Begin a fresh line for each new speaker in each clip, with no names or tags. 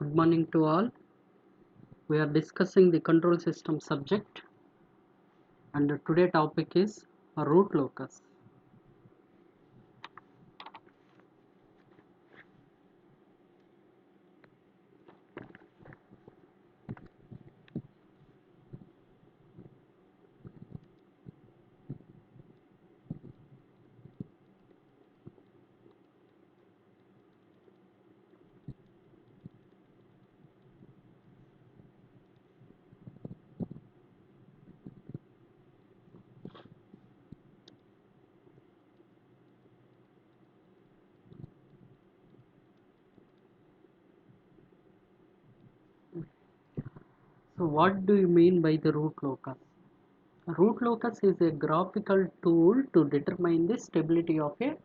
Good morning to all. We are discussing the control system subject, and today topic is root locus. So what do you mean by the root locus? Root locus is a graphical tool to determine the stability of a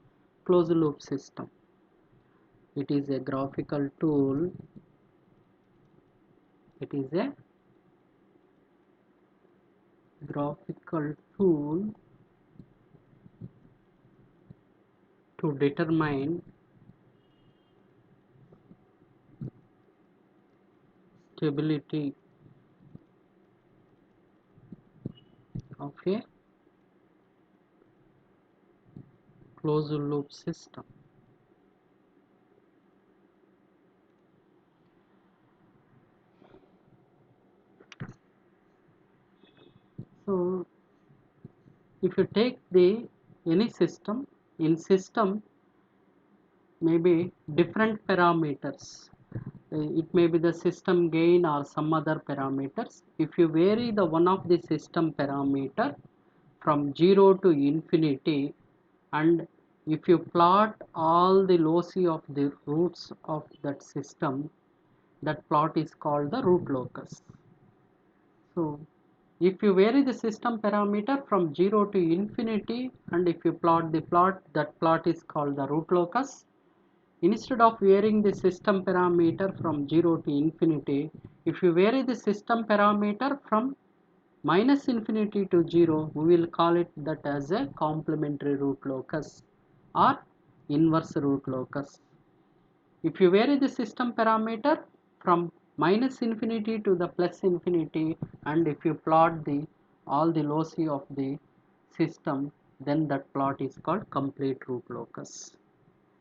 closed loop system. It is a graphical tool. It is a graphical tool to determine stability of a closed loop system. So if you take the any system, in system maybe different parameters. It may be the system gain or some other parameters. If you vary the one of the system parameter from 0 to infinity, and if you plot all the loci of the roots of that system, that plot is called the root locus. So if you vary the system parameter from 0 to infinity, and if you plot the plot, that plot is called the root locus. Instead of varying the system parameter from 0 to infinity, if you vary the system parameter from minus infinity to 0, we will call it that as a complementary root locus or inverse root locus. If you vary the system parameter from minus infinity to the plus infinity, and if you plot the all the loci of the system, then that plot is called complete root locus.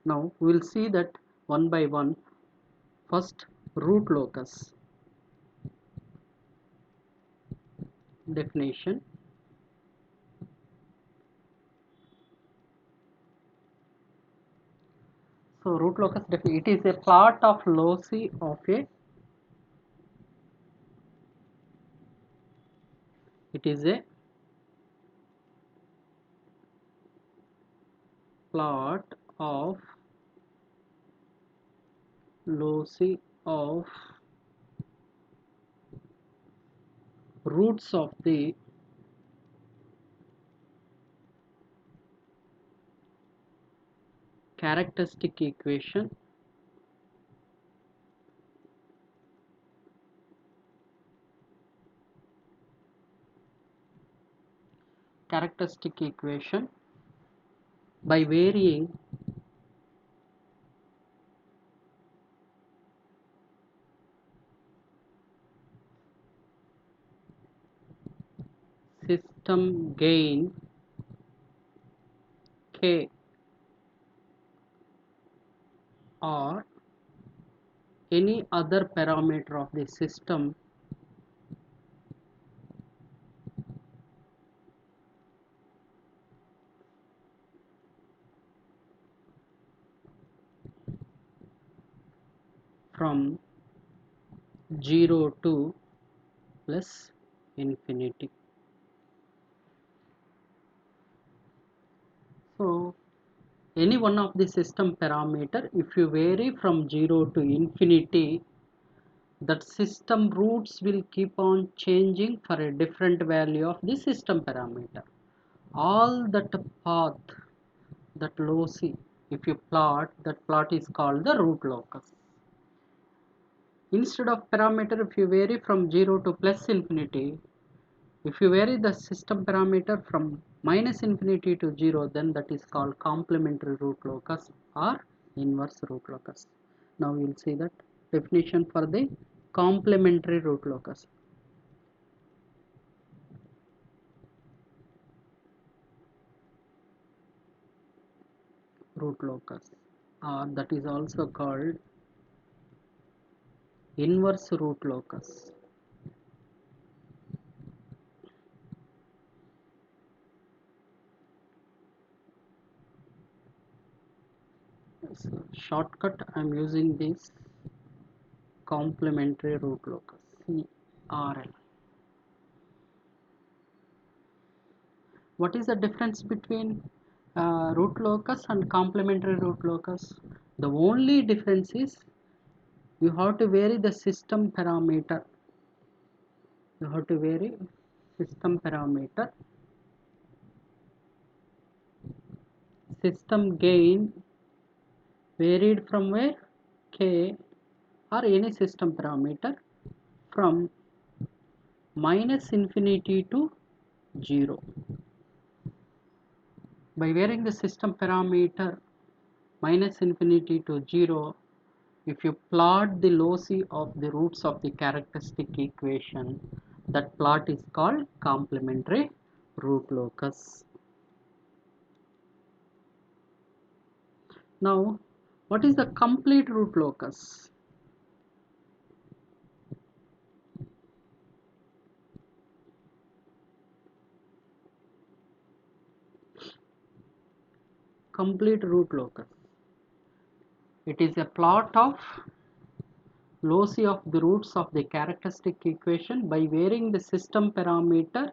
Now we will see that one by one. First, root locus definition. So root locus it is a plot of loci of a it is a plot of loci of roots of the characteristic equation by varying system gain k or any other parameter of the system from 0 to plus infinity. So any one of the system parameter, if you vary from 0 to infinity, that system roots will keep on changing for a different value of the system parameter. All that path, that loci, if you plot, that plot is called the root locus. Instead of parameter, if you vary from 0 to plus infinity, if you vary the system parameter from minus infinity to 0, then that is called complementary root locus or inverse root locus. Now we will see that. definition for the complementary root locus. Root locus, or that is also called inverse root locus. So shortcut I am using this complementary root locus, CRL. What is the difference between root locus and complementary root locus? The only difference is you have to vary the system parameter. You have to vary system parameter. System gain varied from where? K or any system parameter from minus infinity to 0. By varying the system parameter minus infinity to 0, if you plot the loci of the roots of the characteristic equation, that plot is called complementary root locus. Now, what is the complete root locus? Complete root locus. It is a plot of loci of the roots of the characteristic equation by varying the system parameter.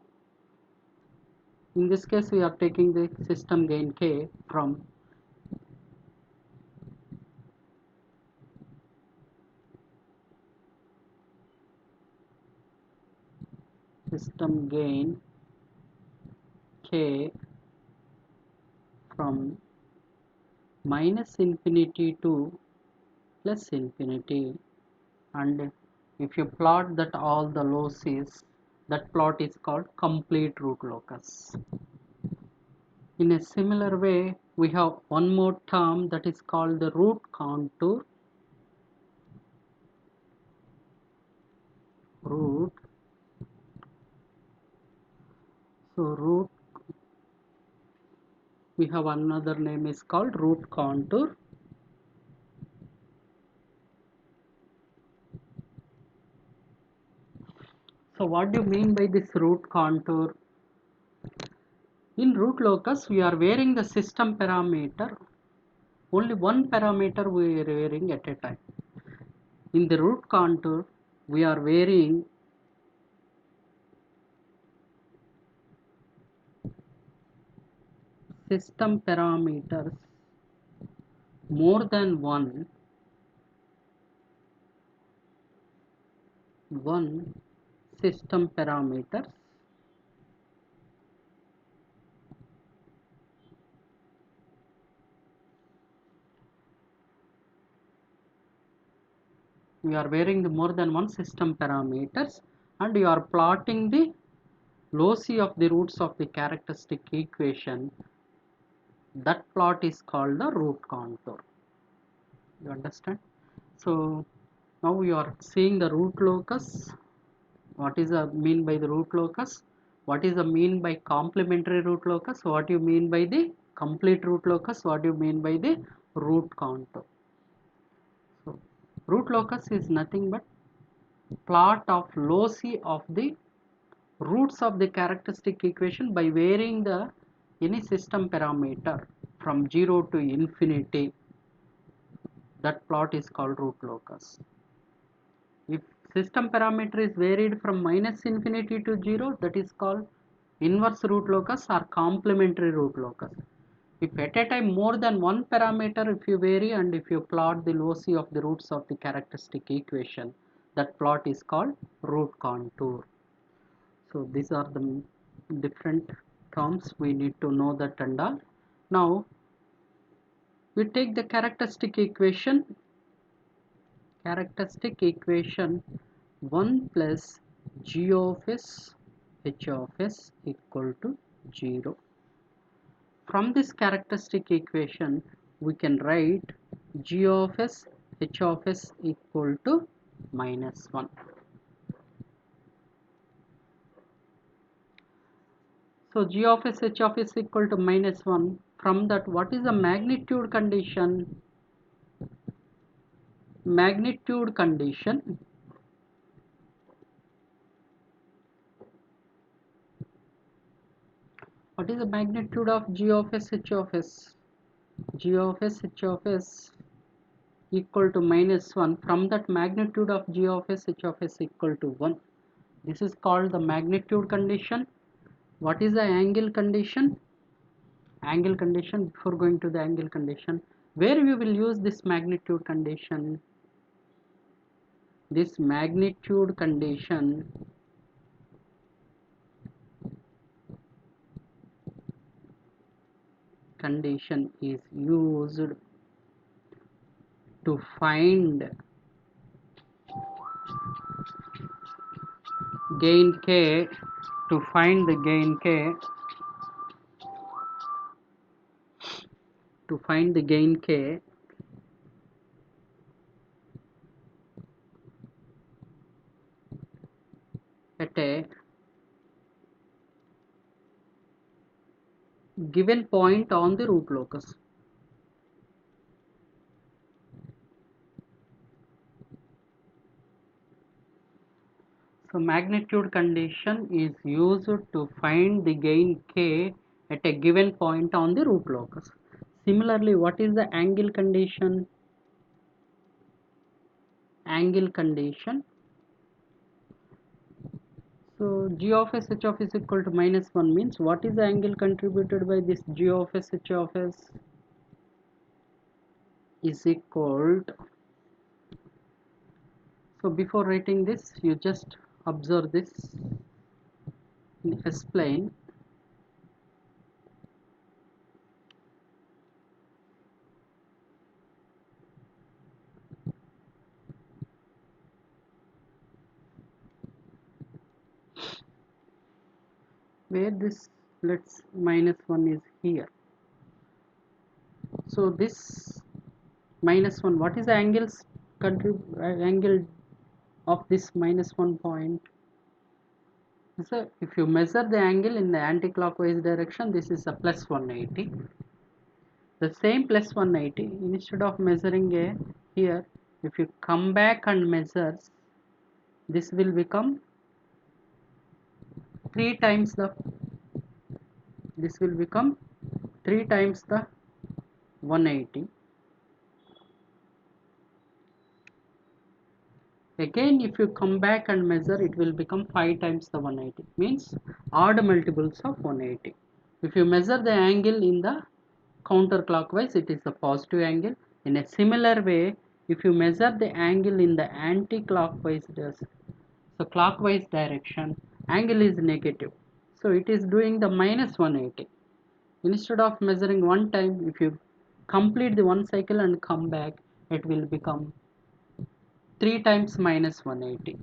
In this case, we are taking the system gain K from system gain K from minus infinity to plus infinity, and if you plot that all the locis, that plot is called complete root locus. In a similar way, we have one more term that is called the root contour. Root. So root, we have another name is called root contour. So what do you mean by this root contour? In root locus, we are varying the system parameter. Only one parameter we are varying at a time. In the root contour, we are varying system parameters more than one system parameters we are varying the more than one system parameters, and you are plotting the loci of the roots of the characteristic equation. That plot is called the root contour. You understand? So now you are seeing the root locus. What is the mean by the root locus? What is the mean by complementary root locus? What do you mean by the complete root locus? What do you mean by the root contour? So root locus is nothing but plot of loci of the roots of the characteristic equation by varying the any system parameter from 0 to infinity. That plot is called root locus. If system parameter is varied from minus infinity to 0, that is called inverse root locus or complementary root locus. If at a time more than one parameter if you vary, and if you plot the loci of the roots of the characteristic equation, that plot is called root contour. So these are the different terms we need to know that and all. Now we take the characteristic equation 1 plus g of s h of s equal to 0. From this characteristic equation we can write g of s h of s equal to minus 1. So g of s h of s equal to minus 1. From that, what is the magnitude condition? Magnitude condition what is the magnitude of g of s h of s? G of s h of s equal to minus 1. From that, magnitude of g of s h of s equal to 1. This is called the magnitude condition. What is the angle condition? Angle condition, before going to the angle condition, where we will use this magnitude condition? This magnitude condition is used to find gain k, to find the gain k, to find the gain k at a given point on the root locus. So magnitude condition is used to find the gain k at a given point on the root locus. Similarly, what is the angle condition? Angle condition. So g of s h of s equal to minus 1 means what is the angle contributed by this g of s h of s is equal to, so before writing this you just observe this in S plane. Where this, let's minus 1 is here. So this minus 1, what is the angle of this minus 1 point? So if you measure the angle in the anti-clockwise direction, this is a plus 180. The same plus 180, instead of measuring a here, if you come back and measure, this will become 3 times the, this will become 3 times the 180. Again, if you come back and measure, it will become 5 times the 180, means odd multiples of 180. If you measure the angle in the counterclockwise, it is a positive angle. In a similar way, if you measure the angle in the anti-clockwise, so clockwise direction, angle is negative. So it is doing the minus 180. Instead of measuring one time, if you complete the one cycle and come back, it will become 3 times minus 180.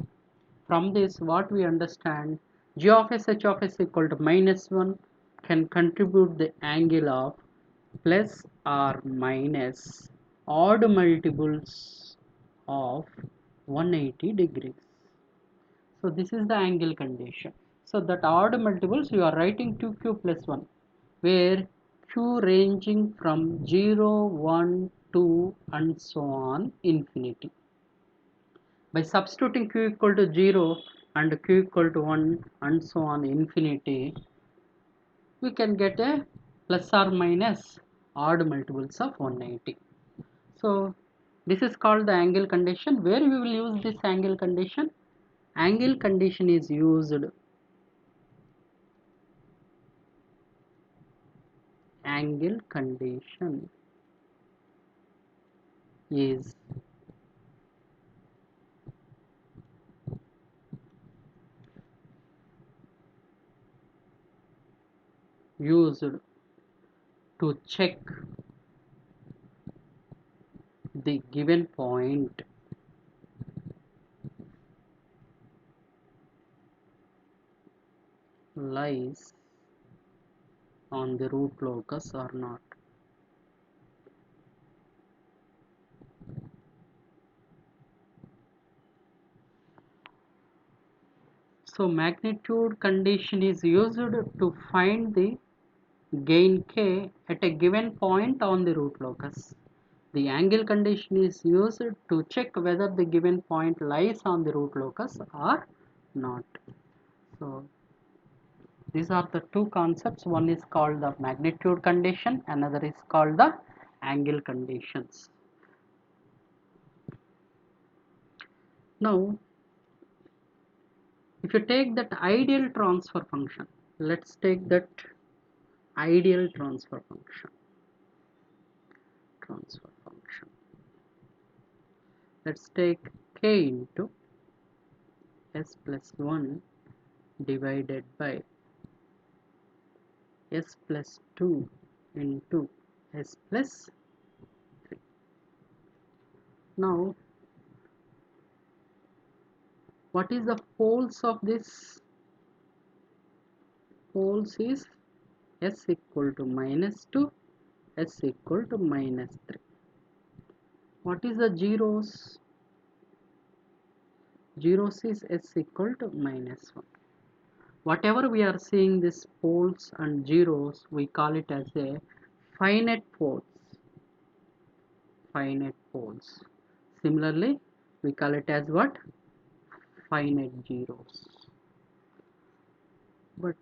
From this, what we understand, g of s h of s equal to minus 1 can contribute the angle of plus or minus odd multiples of 180 degrees. So this is the angle condition. So that odd multiples you are writing 2q plus 1, where q ranging from 0, 1, 2 and so on infinity. By substituting q equal to 0 and q equal to 1 and so on infinity, we can get a plus or minus odd multiples of 180. So this is called the angle condition. Where we will use this angle condition? Angle condition is used, angle condition is used to check the given point lies on the root locus or not. So magnitude condition is used to find the gain k at a given point on the root locus. The angle condition is used to check whether the given point lies on the root locus or not. So these are the two concepts. One is called the magnitude condition, another is called the angle conditions. Now if you take that ideal transfer function, let's take that ideal transfer function. Let's take k into s plus 1 divided by s plus 2 into s plus 3. Now what is the poles of this? Poles is s equal to minus 2, s equal to minus 3. What is the zeros? Zeros is s equal to minus 1. Whatever we are seeing this poles and zeros, we call it as a finite poles. Finite poles. Similarly, we call it as what? Finite zeros. But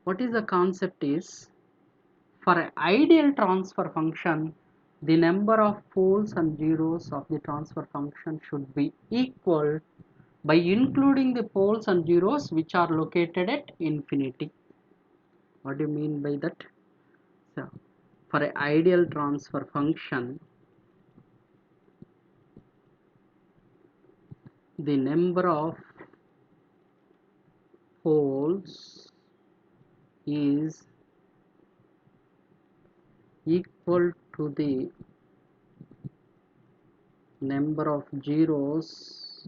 what is the concept is, for an ideal transfer function, the number of poles and zeros of the transfer function should be equal by including the poles and zeros which are located at infinity. What do you mean by that? So, for an ideal transfer function, the number of poles is equal to the number of zeros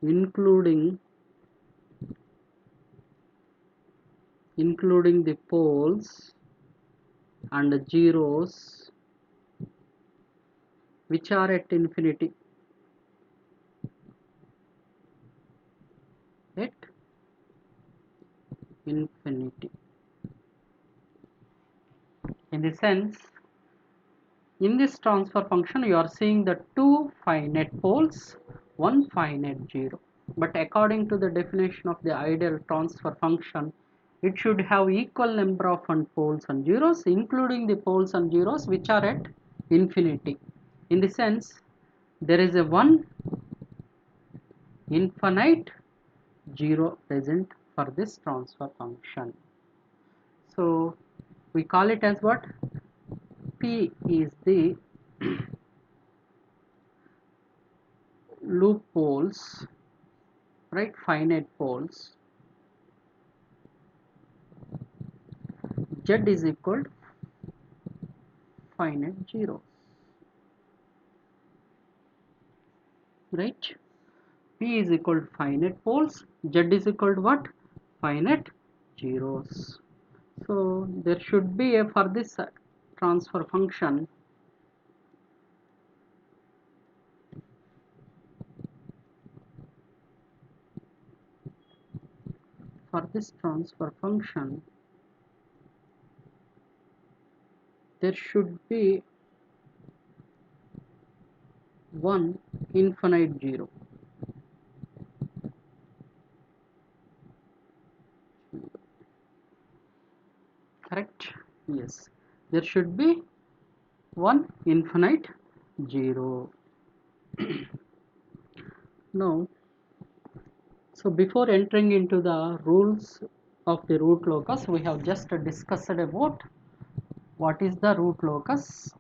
including the poles and zeros which are at infinity. At infinity. In the sense, in this transfer function you are seeing the two finite poles, one finite zero. But according to the definition of the ideal transfer function, it should have equal number of poles and zeros, including the poles and zeros which are at infinity. In the sense, there is a one infinite zero present for this transfer function. So we call it as what? P is the loop poles, right? Finite poles. Z is equal to finite zeros, right? P is equal to finite poles, Z is equal to what? Finite zeros. So there should be a, for this transfer function, there should be one infinite zero. Correct? Yes. There should be one infinite zero. Now, so before entering into the rules of the root locus, we have just discussed about what is the root locus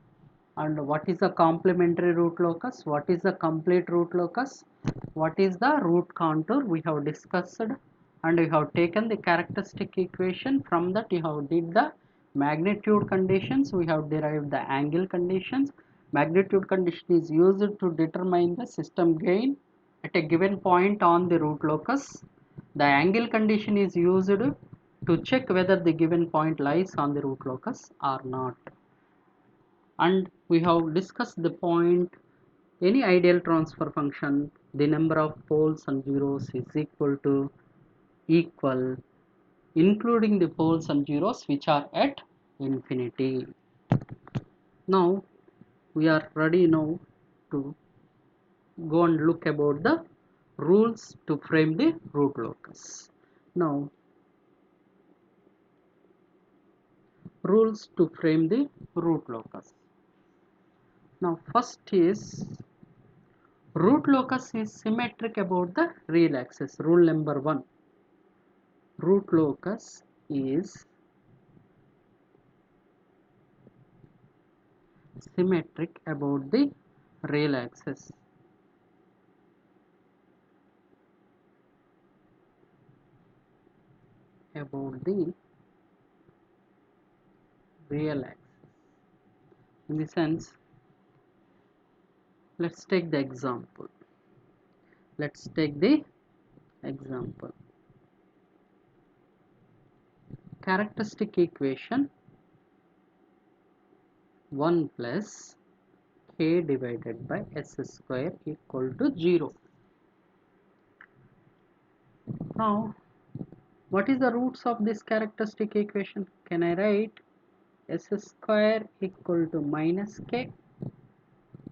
and what is the complementary root locus, what is the complete root locus, what is the root contour. We have discussed, and we have taken the characteristic equation. From that you have did the magnitude conditions, we have derived the angle conditions. Magnitude condition is used to determine the system gain at a given point on the root locus. The angle condition is used to check whether the given point lies on the root locus or not. And we have discussed the point, any ideal transfer function the number of poles and zeros is equal, including the poles and zeros which are at infinity. Now we are ready now to go and look about the rules to frame the root locus. Now rules to frame the root locus. Now first is root locus is symmetric about the real axis. Rule number 1. Root locus is symmetric about the real axis. About the real axis. In the sense, let's take the example. Let's take the example. Characteristic equation 1 plus k divided by s square equal to 0. Now, what is the roots of this characteristic equation? Can I write s square equal to minus k,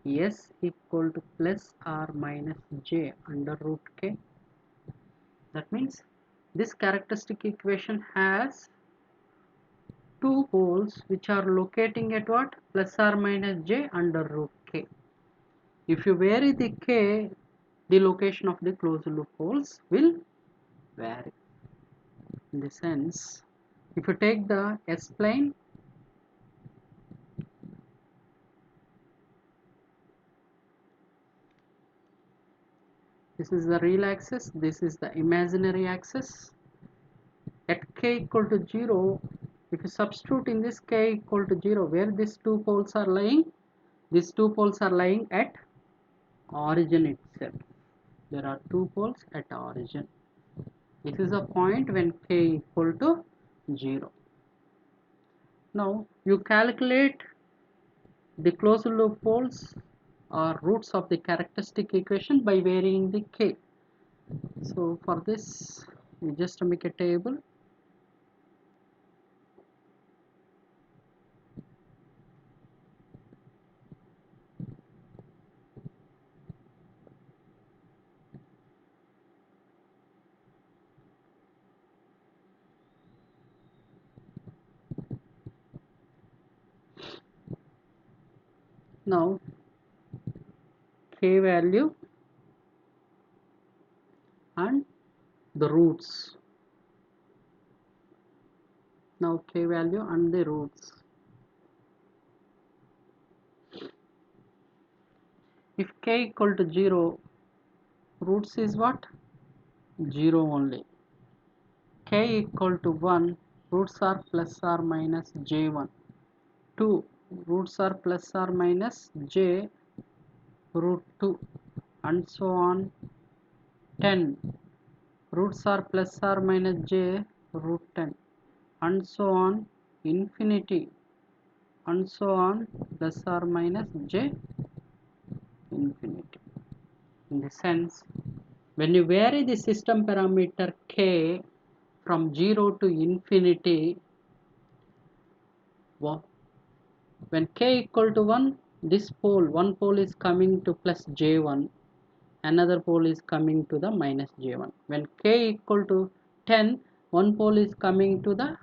s equal to plus or minus j under root k? That means this characteristic equation has two poles which are locating at what? Plus or minus j under root k. If you vary the k, the location of the closed loop poles will vary. In the sense, if you take the s-plane, this is the real axis, this is the imaginary axis. At k equal to 0, if you substitute in this k equal to 0, where these two poles are lying? These two poles are lying at origin itself. There are two poles at origin. This is a point when k equal to 0. Now you calculate the closed loop poles or roots of the characteristic equation by varying the k. So for this, we just make a table. Now k value and the roots. Now k value and the roots. If k equal to 0, roots is what? 0 only. K equal to 1, roots are plus or minus j1. 2, roots are plus or minus j root 2, and so on. 10, roots are plus or minus j root 10, and so on infinity, and so on plus or minus j infinity. In the sense, when you vary the system parameter k from 0 to infinity, when k equal to 1, this pole, one pole is coming to plus j1, another pole is coming to the minus j1. When k equal to 10, one pole is coming to the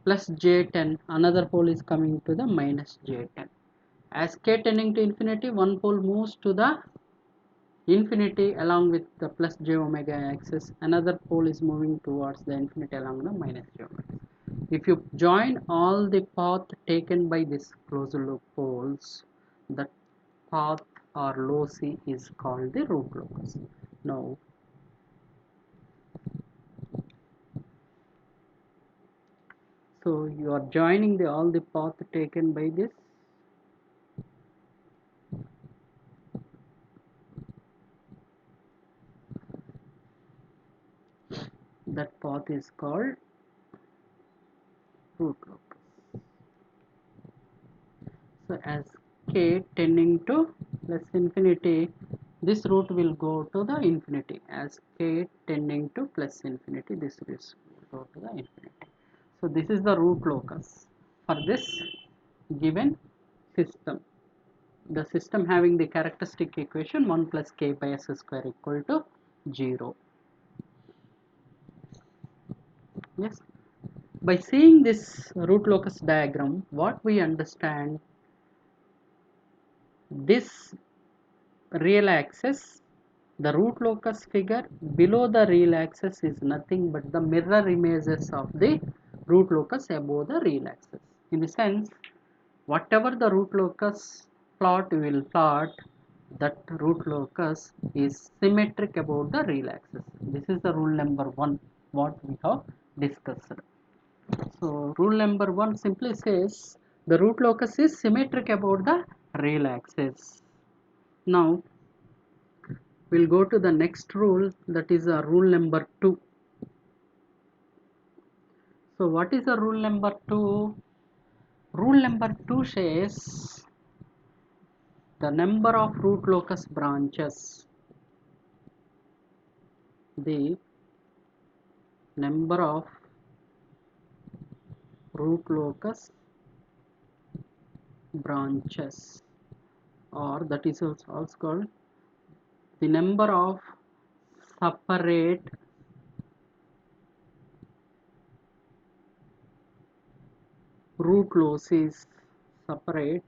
plus j10, another pole is coming to the minus j10. As k tending to infinity, one pole moves to the infinity along with the plus j omega axis, another pole is moving towards the infinity along the minus j omega. If you join all the path taken by these closed loop poles, the path or loci is called the root locus. Now, so you are joining all the path taken by this. That path is called root locus. So as k tending to plus infinity, this root will go to the infinity as k tending to plus infinity. This will go to the infinity. So this is the root locus for this given system. The system having the characteristic equation 1 plus k by s square equal to 0. Yes. By seeing this root locus diagram, what we understand, this real axis, the root locus figure below the real axis is nothing but the mirror images of the root locus above the real axis. In the sense, whatever the root locus plot we will plot, that root locus is symmetric about the real axis. This is the rule number 1 what we have discussed. So rule number 1 simply says the root locus is symmetric about the real axis. Now we'll go to the next rule, that is rule number 2. So what is the rule number 2? Rule number 2 says the number of root locus branches, the number of root locus branches, or that is also called the number of separate root losses, separate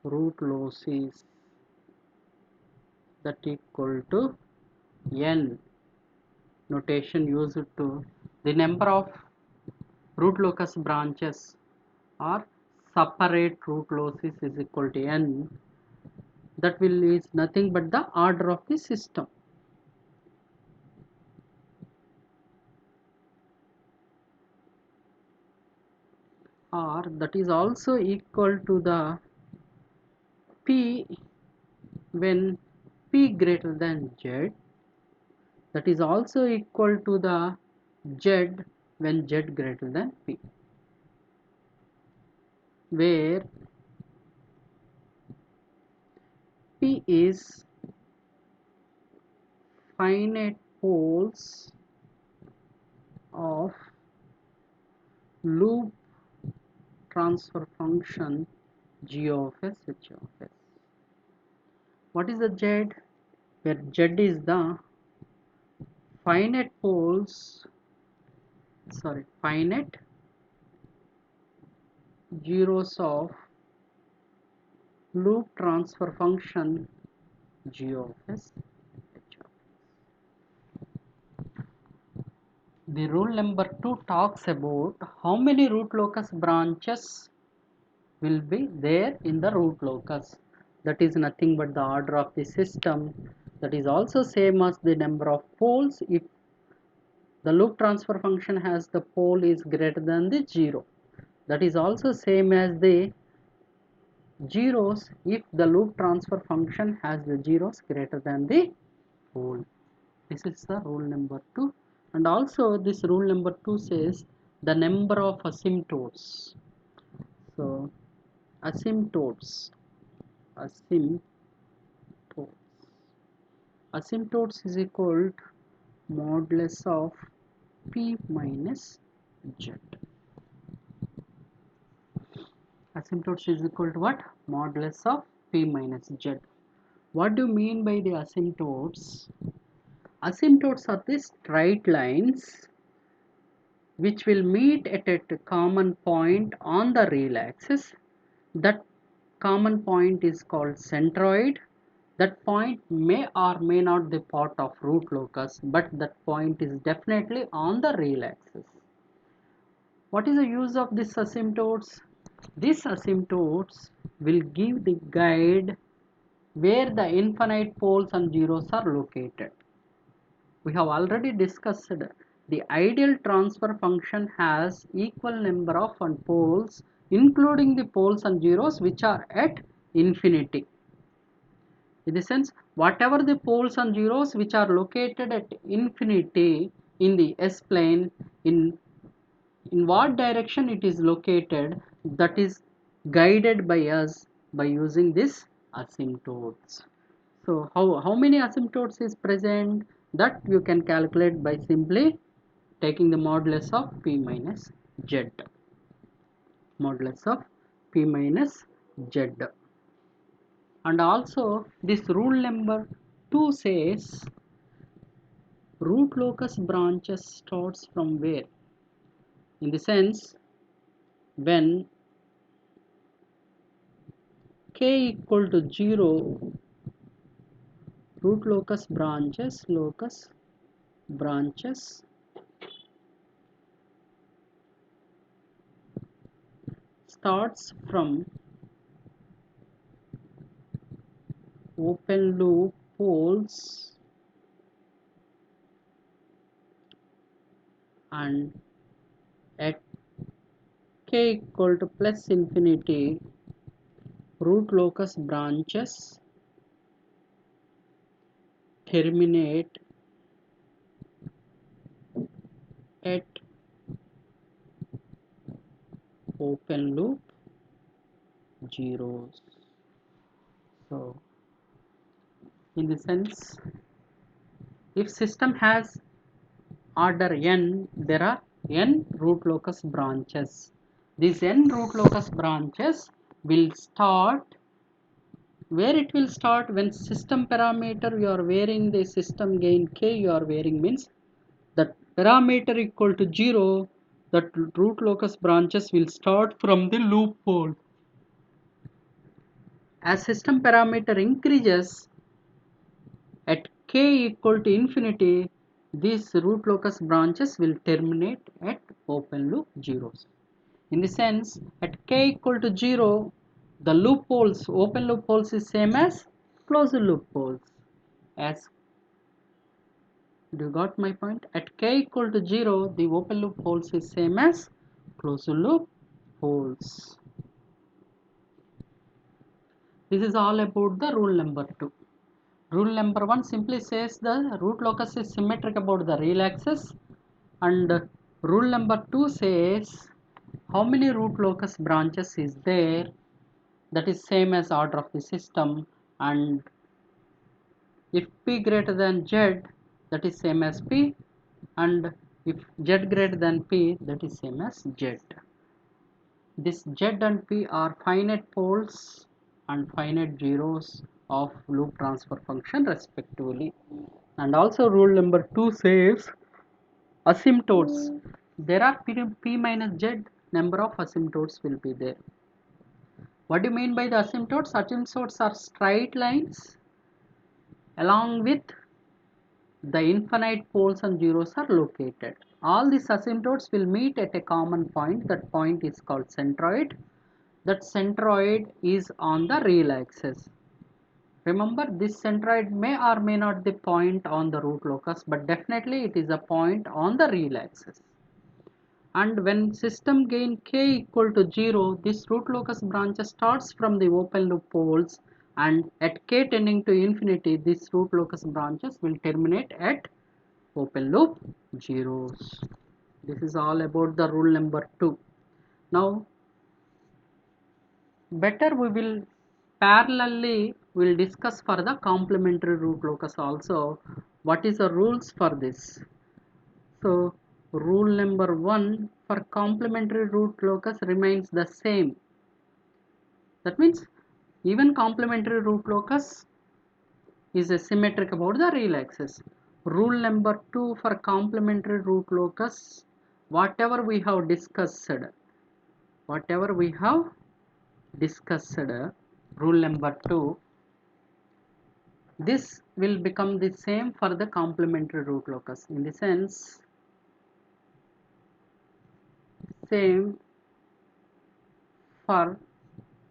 root losses, that equal to n, notation used to the number of root locus branches or separate root losses is equal to n. That will is nothing but the order of the system. Or that is also equal to the p when p greater than z. That is also equal to the z when z greater than p, where p is finite poles of loop transfer function g of s h of s. What is the z? Where z is the finite poles, finite zeros of loop transfer function g of s h of s. The rule number 2 talks about how many root locus branches will be there in the root locus. That is nothing but the order of the system. That is also same as the number of poles if the loop transfer function has the pole is greater than the 0. That is also same as the zeros if the loop transfer function has the zeros greater than the pole. This is the rule number 2. And also this rule number 2 says the number of asymptotes. So asymptotes asymptotes is equal to modulus of p minus z. Asymptotes is equal to what? Modulus of p minus z. What do you mean by the asymptotes? Asymptotes are the straight lines which will meet at a common point on the real axis. That common point is called centroid. That point may or may not be part of root locus, but that point is definitely on the real axis. What is the use of this asymptotes? These asymptotes will give the guide where the infinite poles and zeros are located. We have already discussed the ideal transfer function has equal number of poles including the poles and zeros which are at infinity. In the sense, whatever the poles and zeros which are located at infinity in the S-plane, in what direction it is located, that is guided by us by using this asymptotes. So how many asymptotes is present, that you can calculate by simply taking the modulus of p minus z. Modulus of p minus z. And also this rule number 2 says root locus branches starts from where? In the sense, when k equal to 0, root locus branches starts from open loop poles, and at k equal to plus infinity, root locus branches terminate at open loop zeros. So in the sense, if system has order n, there are n root locus branches. These n root locus branches will start, where it will start, when system parameter you are varying the system gain k, you are varying means that parameter equal to 0, that root locus branches will start from the loop pole. As system parameter increases at k equal to infinity, these root locus branches will terminate at open loop zeros. In the sense, at k equal to 0, the loop poles, open loop poles is same as closed loop poles. As do you got my point? At k equal to 0, the open loop poles is same as closed loop poles. This is all about the rule number 2. Rule number 1 simply says the root locus is symmetric about the real axis, and rule number 2 says how many root locus branches is there, that is same as order of the system, and if p greater than z, that is same as p, and if z greater than p, that is same as z. This z and p are finite poles and finite zeros of loop transfer function respectively. And also rule number 2 says asymptotes. There are p minus z number of asymptotes will be there. What do you mean by the asymptotes? Asymptotes are straight lines along with the infinite poles and zeros are located. All these asymptotes will meet at a common point. That point is called centroid. That centroid is on the real axis. Remember, this centroid may or may not be the point on the root locus, but definitely it is a point on the real axis. And when system gain k equal to 0, this root locus branch starts from the open loop poles, and at k tending to infinity, this root locus branches will terminate at open loop zeros. This is all about the rule number 2. Now better we will parallelly will discuss for the complementary root locus also. What is the rules for this? So rule number 1 for complementary root locus remains the same. That means even complementary root locus is a symmetric about the real axis. Rule number 2 for complementary root locus, whatever we have discussed, rule number 2, this will become the same for the complementary root locus. In the sense, same for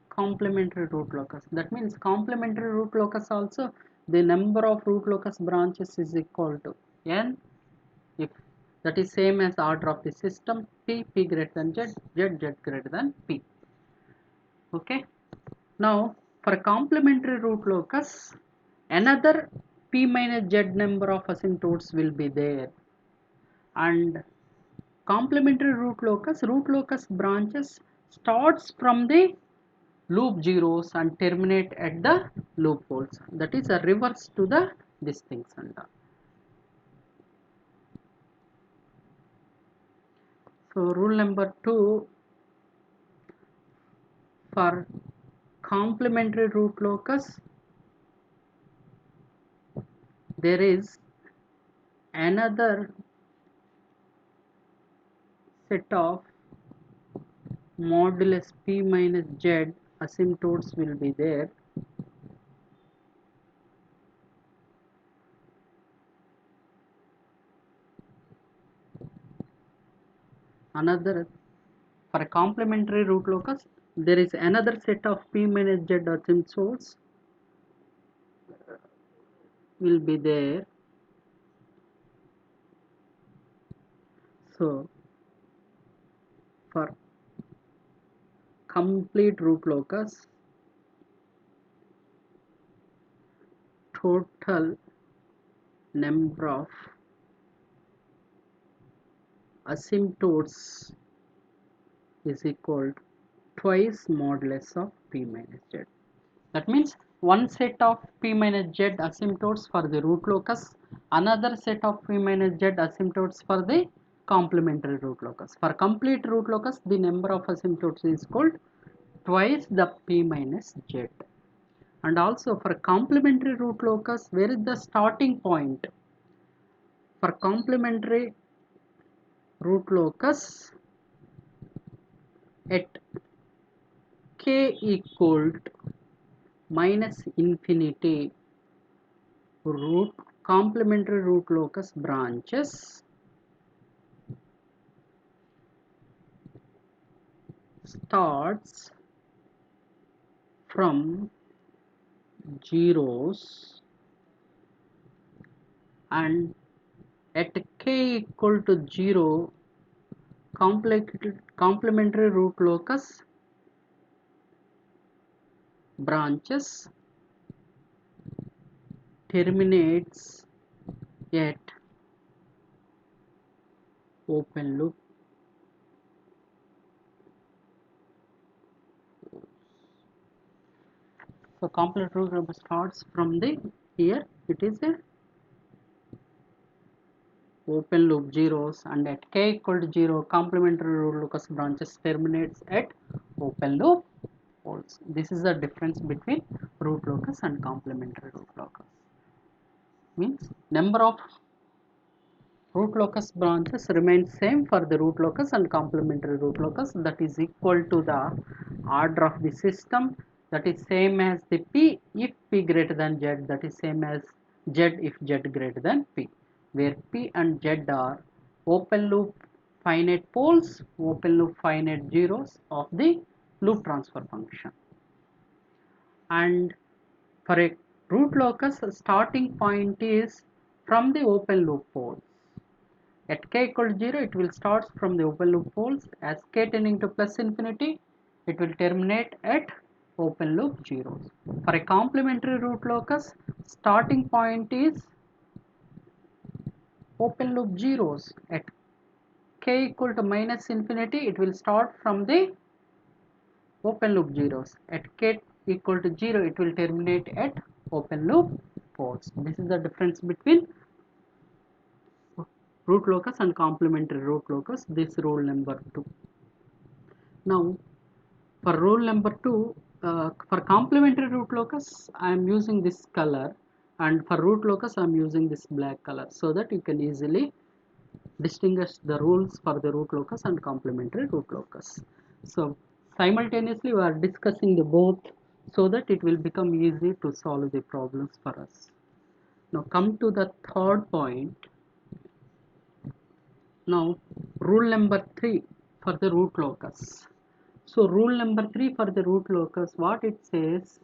complementary root locus. That means complementary root locus also, the number of root locus branches is equal to n, if that is same as order of the system, p greater than z, z greater than p. Okay. Now for complementary root locus, another p minus z number of asymptotes will be there, and complementary root locus branches starts from the loop zeros and terminate at the loopholes. That is a reverse to the these things. And so rule number 2, for complementary root locus there is another set of modulus p minus z asymptotes will be there. Another, for a complementary root locus there is another set of p minus z asymptotes will be there. So for complete root locus, total number of asymptotes is equal to twice modulus of p minus z. That means one set of p minus z asymptotes for the root locus, another set of p minus z asymptotes for the complementary root locus. For complete root locus, the number of asymptotes is called twice the p minus z. And also for complementary root locus, where is the starting point? For complementary root locus at k equal to minus infinity, root complementary root locus branches starts from zeros, and at k equal to 0 complementary root locus branches terminates at open loop. So complementary root locus starts from the here it is a open loop zeros, and at k equal to 0 complementary root locus branches terminates at open loop poles. This is the difference between root locus and complementary root locus. Means number of root locus branches remains same for the root locus and complementary root locus, that is equal to the order of the system, that is same as the p if p greater than z, that is same as z if z greater than p, where p and z are open loop finite poles, open loop finite zeros of the loop transfer function. And for a root locus, starting point is from the open loop poles. At k equal to 0, it will start from the open loop poles. As k tending to plus infinity, it will terminate at open loop zeros. For a complementary root locus, starting point is open loop zeros. At k equal to minus infinity, it will start from the open loop zeros. At k equal to 0, it will terminate at open loop poles. This is the difference between root locus and complementary root locus. This rule number 2. Now for rule number 2, for complementary root locus I am using this color, and for root locus I am using this black color, so that you can easily distinguish the rules for the root locus and complementary root locus. So simultaneously we are discussing the both, so that it will become easy to solve the problems for us. Now come to the third point. Now rule number 3 for the root locus. So rule number 3 for the root locus, what it says,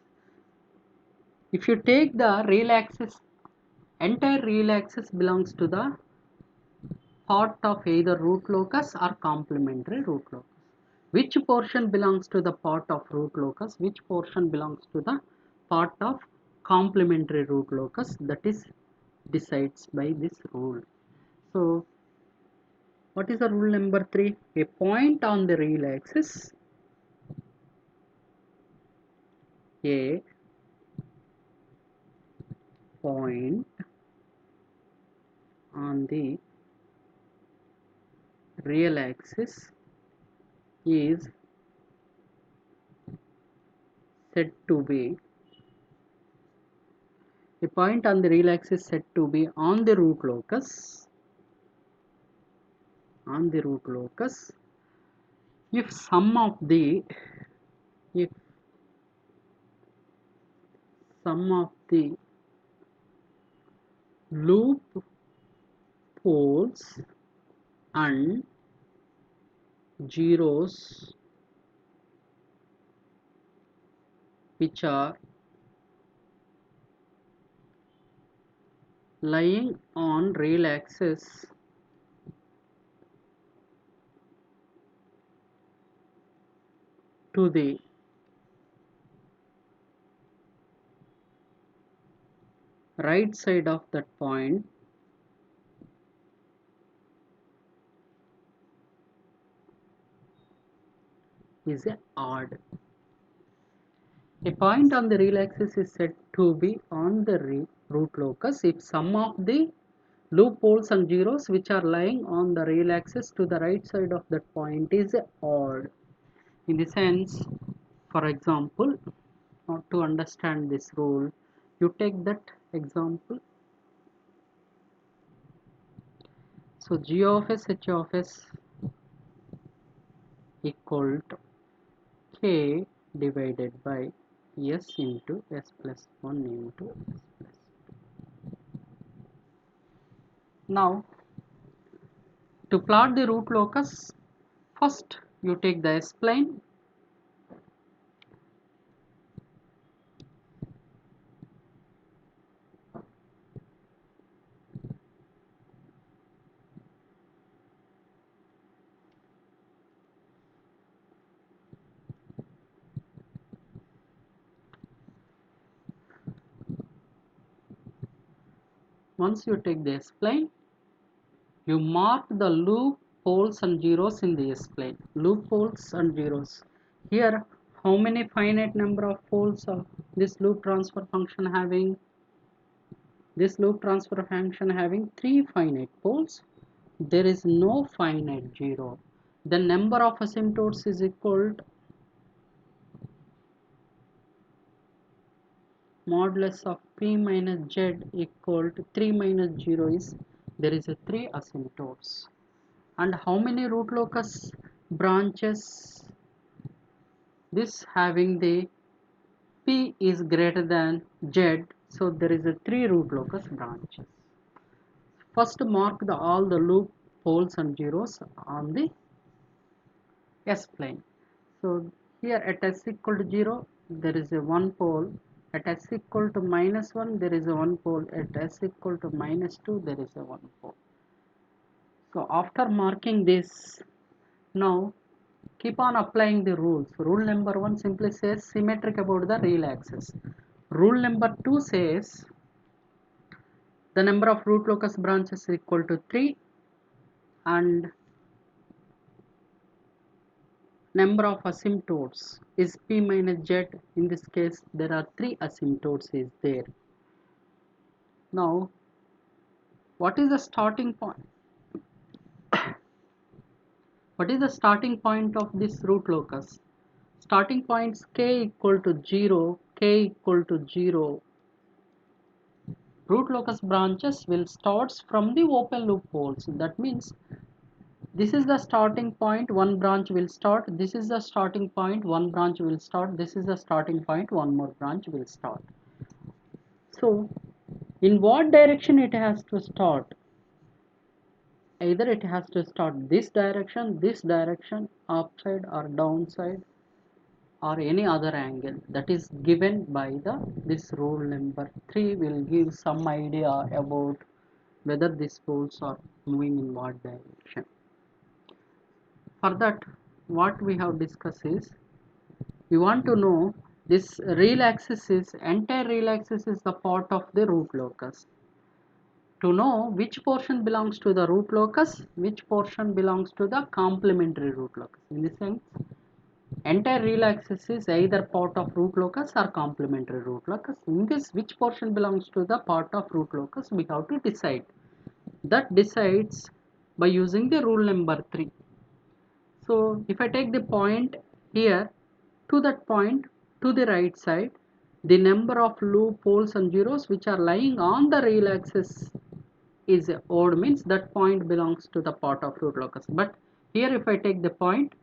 if you take the real axis, entire real axis belongs to the part of either root locus or complementary root locus. Which portion belongs to the part of root locus, which portion belongs to the part of complementary root locus, that is decides by this rule. So what is the rule number 3? A point on the real axis a point on the real axis is said to be a point on the real axis said to be on the root locus if if sum of the loop poles and zeros which are lying on real axis to the right side of that point is a odd. A point on the real axis is said to be on the root locus if sum of the loop poles and zeros which are lying on the real axis to the right side of that point is odd. In the sense, for example, not to understand this rule, you take that example. So g of s h of s equal to k divided by s into s plus 1 into s plus 2. Now to plot the root locus, first you take the s-plane. Once you take the s-plane, you mark the loop poles and zeros in the s-plane. Loop poles and zeros. Here, how many finite number of poles of this loop transfer function having? This loop transfer function having 3 finite poles. There is no finite zero. The number of asymptotes is equal to modulus of p minus z equal to 3 minus 0 is there is a 3 asymptotes. And how many root locus branches? This having the p is greater than z, so there is a 3 root locus branches. First mark all the loop poles and zeros on the s-plane. So here at s equal to 0 there is a 1 pole, at s equal to minus 1 there is a 1 pole, at s equal to minus 2 there is a 1 pole. So after marking this, now keep on applying the rules. Rule number 1 simply says symmetric about the real axis. Rule number 2 says the number of root locus branches is equal to 3 and number of asymptotes is p minus z. In this case there are 3 asymptotes is there. Now what is the starting point? What is the starting point of this root locus? Starting points k equal to 0, k equal to 0. Root locus branches will start from the open loop poles. That means this is the starting point, one branch will start. This is the starting point, one branch will start. This is the starting point, one more branch will start. So in what direction it has to start? Either it has to start this direction, upside or downside, or any other angle that is given by this rule number 3 will give some idea about whether these poles are moving in what direction. For that, what we have discussed is we want to know this real axis is entire real axis is the part of the root locus. To know which portion belongs to the root locus, which portion belongs to the complementary root locus. In this sense, Entire real axis is either part of root locus or complementary root locus. In this, which portion belongs to the part of root locus, we have to decide. That decides by using the rule number 3. So if I take the point here, to that point to the right side, the number of loop poles and zeros which are lying on the real axis is odd, means that point belongs to the part of root locus. But here if I take the point,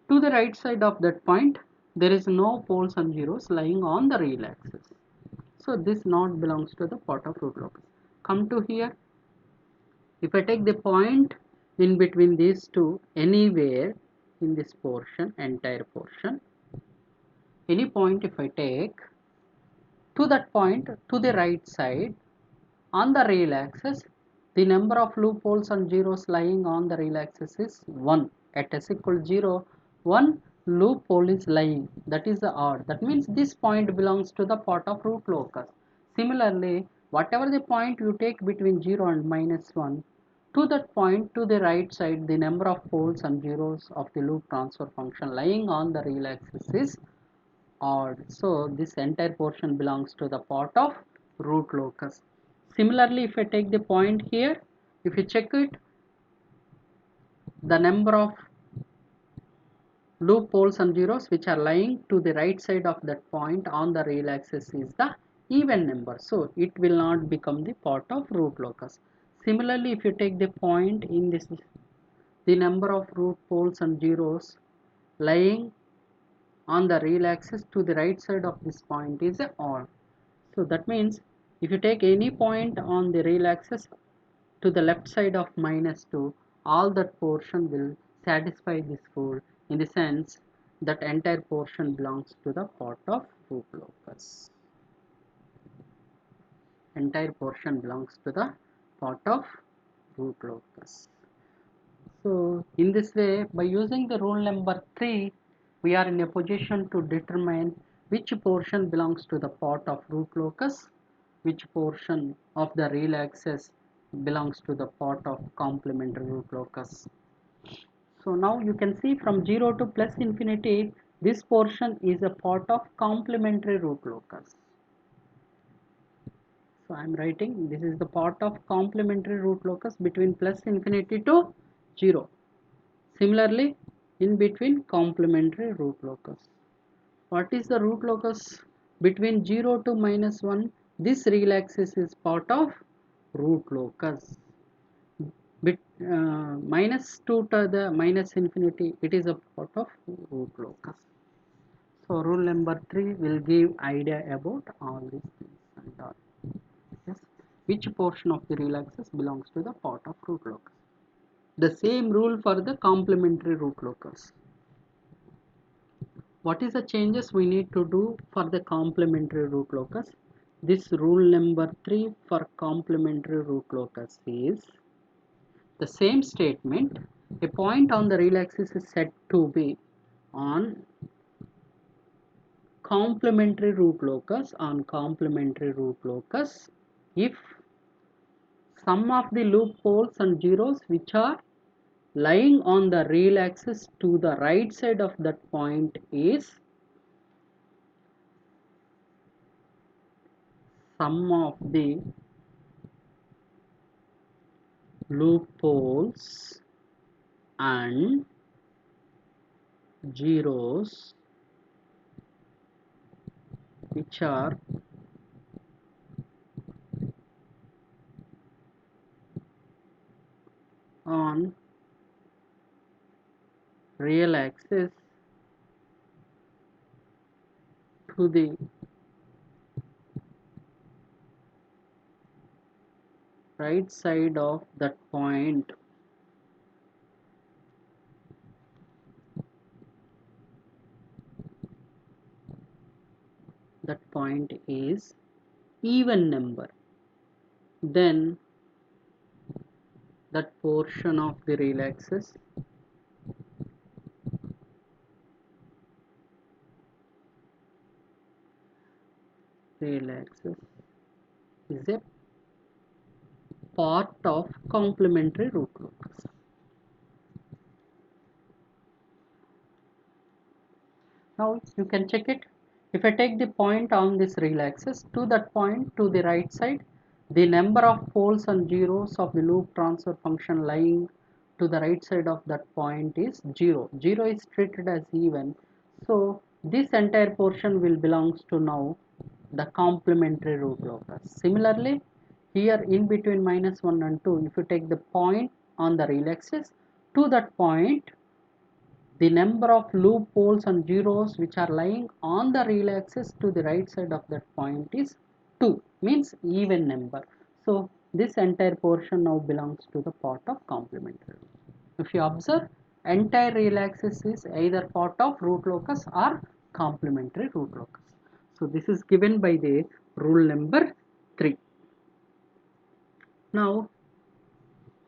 to the right side of that point there is no poles and zeros lying on the real axis. So this not belongs to the part of root locus. Come to here, if I take the point in between these two anywhere in this portion, entire portion, any point if I take, to that point to the right side on the real axis, the number of loopholes and zeros lying on the real axis is 1. At s equal 0, 1 loophole is lying, that is the odd. That means this point belongs to the part of root locus. Similarly, whatever the point you take between 0 and -1, to that point to the right side, the number of poles and zeros of the loop transfer function lying on the real axis is odd. So this entire portion belongs to the part of root locus. Similarly, if I take the point here, if you check it, the number of loop poles and zeros which are lying to the right side of that point on the real axis is the even number. So it will not become the part of root locus. Similarly, if you take the point in this, the number of root poles and zeros lying on the real axis to the right side of this point is odd. So that means if you take any point on the real axis to the left side of -2, all that portion will satisfy this rule, in the sense that entire portion belongs to the part of root locus. Entire portion belongs to the part of root locus. So in this way, by using the rule number 3, we are in a position to determine which portion belongs to the part of root locus, which portion of the real axis belongs to the part of complementary root locus. So now you can see from 0 to plus infinity, this portion is a part of complementary root locus. So I am writing this is the part of complementary root locus between plus infinity to 0. Similarly, in between complementary root locus. What is the root locus between 0 to -1? This real axis is part of root locus. -2 to the minus infinity, it is a part of root locus. So rule number 3 will give idea about all these things and all. Yes. Which portion of the real axis belongs to the part of root locus? The same rule for the complementary root locus. What is the changes we need to do for the complementary root locus? This rule number 3 for complementary root locus is the same statement. A point on the real axis is said to be on complementary root locus if sum of the loop poles and zeros which are lying on the real axis to the right side of that point is sum of the loop poles and zeros which are on real axis to the right side of that point. That point is even number, then that portion of the real axis is a part of complementary root locus. Now you can check it. If I take the point on this real axis to that point to the right side, the number of poles and zeros of the loop transfer function lying to the right side of that point is 0. 0 is treated as even. So this entire portion will belongs to now the complementary root locus. Similarly, here in between minus 1 and 2, if you take the point on the real axis to that point, the number of loop poles and zeros which are lying on the real axis to the right side of that point is 2, means even number. So this entire portion now belongs to the part of complementary. If you observe, entire real axis is either part of root locus or complementary root locus. So this is given by the rule number 3. Now,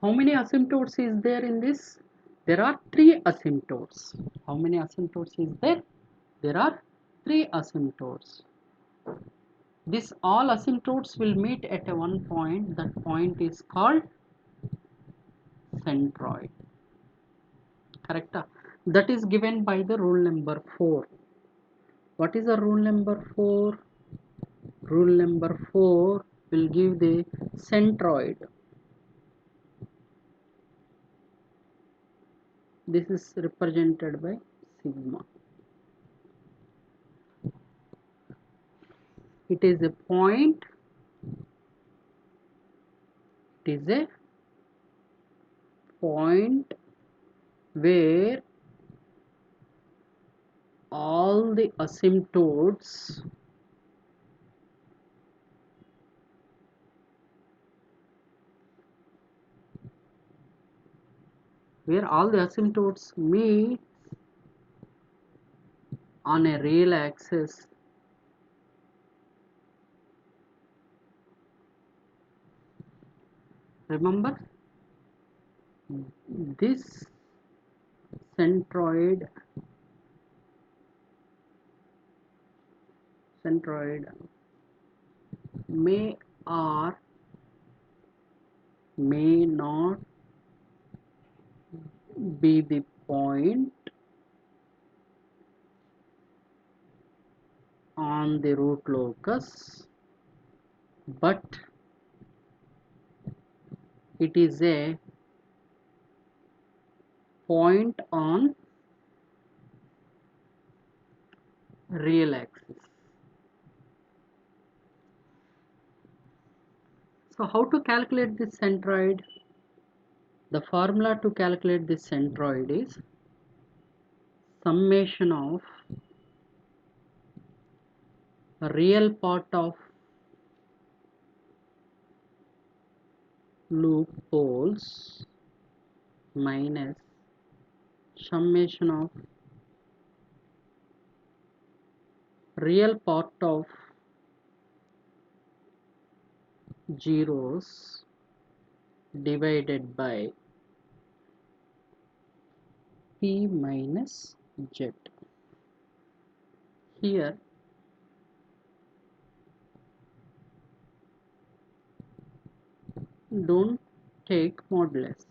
how many asymptotes is there in this? There are 3 asymptotes. How many asymptotes is there? There are 3 asymptotes. This all asymptotes will meet at a one point. That point is called centroid. Correct? That is given by the rule number 4. What is the rule number 4? Rule number 4 will give the centroid. This is represented by sigma. It is a point. It is a point where all the asymptotes meet on a real axis. Remember, this centroid may or may not be the point on the root locus, but it is a point on real axis. So how to calculate this centroid? The formula to calculate this centroid is summation of real part of loop poles minus summation of real part of zeros divided by p minus z. Here don't take modulus,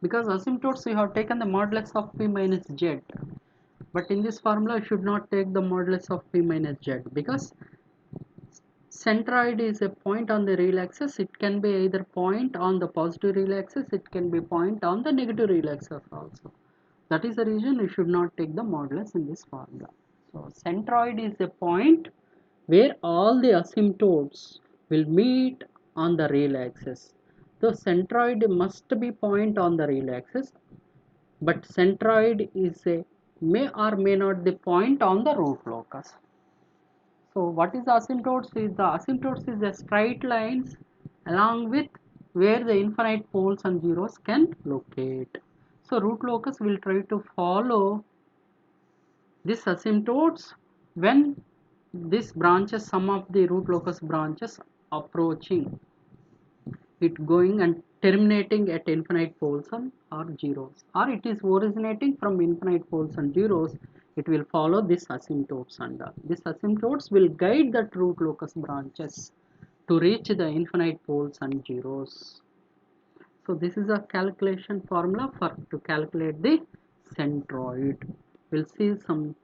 because asymptotes you have taken the modulus of p minus z, but in this formula you should not take the modulus of p minus z, because centroid is a point on the real axis. It can be either point on the positive real axis, it can be point on the negative real axis also. That is the reason you should not take the modulus in this formula. So centroid is a point where all the asymptotes will meet on the real axis. So centroid must be point on the real axis, but centroid is a may or may not the point on the root locus. So what is the asymptotes? The asymptotes is the straight lines along with where the infinite poles and zeros can locate. So root locus will try to follow this asymptotes when this branches, some of the root locus branches approaching it, going and terminating at infinite poles and or zeros, or it is originating from infinite poles and zeros. It will follow this asymptotes, and this asymptotes will guide that root locus branches to reach the infinite poles and zeros. So this is a calculation formula for to calculate the centroid. We'll see some.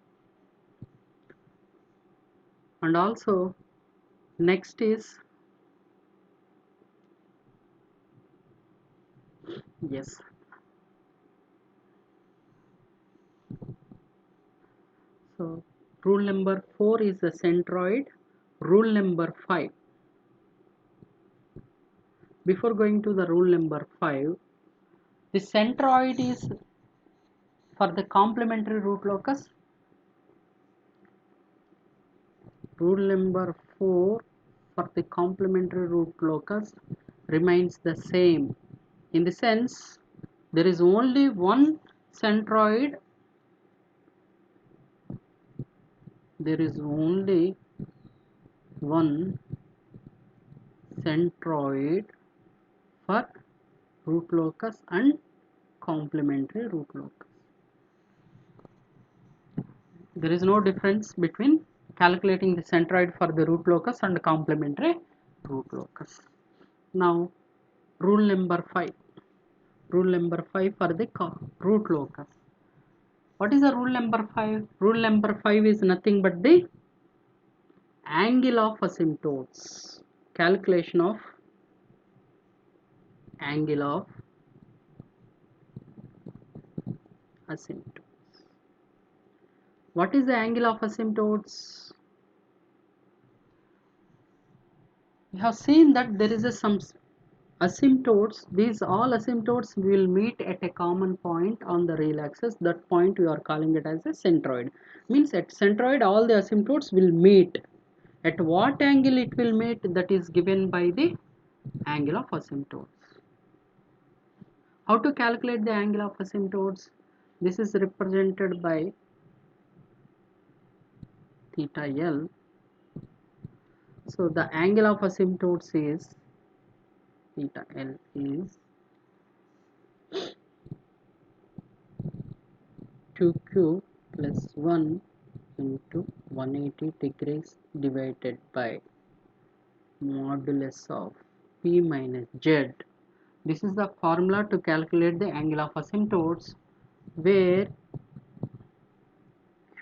And also next is, yes, so rule number 4 is the centroid. Rule number 5, before going to the rule number 5, the centroid is for the complementary root locus. Rule number 4 for the complementary root locus remains the same, in the sense there is only one centroid, there is only one centroid for root locus and complementary root locus. There is no difference between calculating the centroid for the root locus and complementary root locus. Now rule number 5. Rule number 5 for the root locus. What is the rule number 5? Rule number 5 is nothing but the angle of asymptotes. Calculation of angle of asymptotes. What is the angle of asymptotes? We have seen that there is some asymptotes. These all asymptotes will meet at a common point on the real axis. That point we are calling it as a centroid. Means at centroid all the asymptotes will meet. At what angle it will meet, that is given by the angle of asymptotes. How to calculate the angle of asymptotes? This is represented by theta L. So the angle of asymptotes is theta L is 2q plus 1 into 180 degrees divided by modulus of p minus z. This is the formula to calculate the angle of asymptotes, where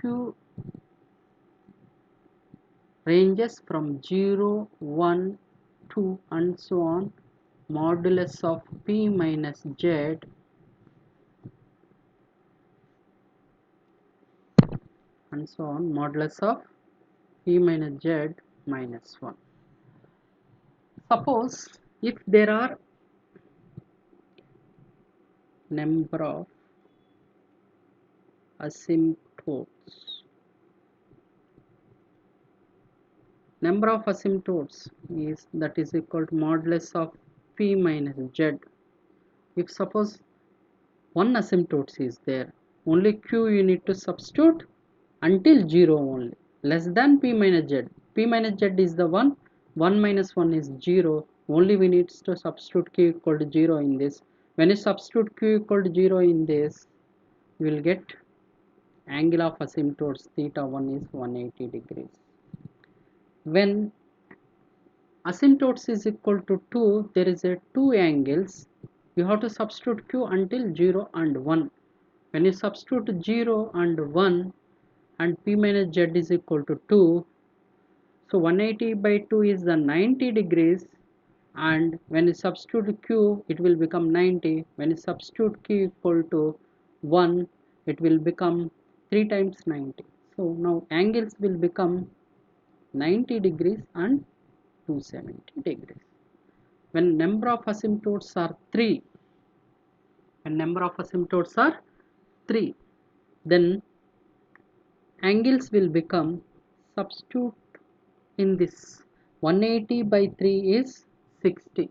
q ranges from 0, 1, 2 and so on. Modulus of p minus z and so on, modulus of p minus z minus 1. Suppose if there are number of asymptotes, number of asymptotes is that is equal to modulus of p minus z. If suppose one asymptote is there, only q you need to substitute until 0 only, less than p minus z. P minus z is the 1, 1 minus 1 is 0, only we need to substitute q equal to 0 in this. When you substitute q equal to 0 in this, you will get angle of asymptotes theta 1 is 180 degrees. When asymptotes is equal to 2, there is a two angles. You have to substitute q until 0 and 1. When you substitute 0 and 1 and p minus z is equal to 2, so 180 by 2 is the 90 degrees, and when you substitute q it will become 90. When you substitute q equal to 1, it will become 3 times 90. So now angles will become 90 degrees and 270 degrees. When number of asymptotes are 3, when number of asymptotes are 3, then angles will become, substitute in this, 180 by 3 is 60,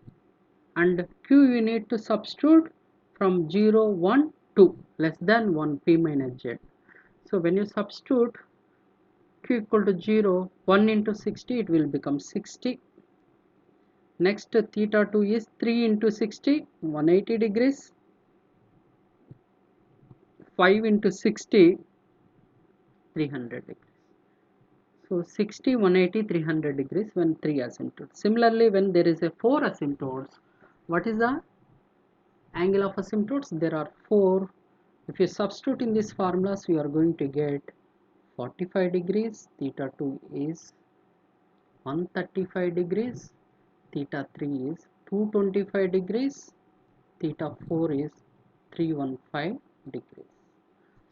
and q you need to substitute from 0, 1, 2, less than 1 p minus z. So when you substitute q equal to 0, 1 into 60, it will become 60. Next theta 2 is 3 into 60, 180 degrees. 5 into 60, 300 degrees. So 60, 180, 300 degrees when 3 asymptotes. Similarly, when there is a 4 asymptotes, what is the angle of asymptotes? There are 4. If you substitute in these formulas, you are going to get 45 degrees, theta 2 is 135 degrees, theta 3 is 225 degrees, theta 4 is 315 degrees.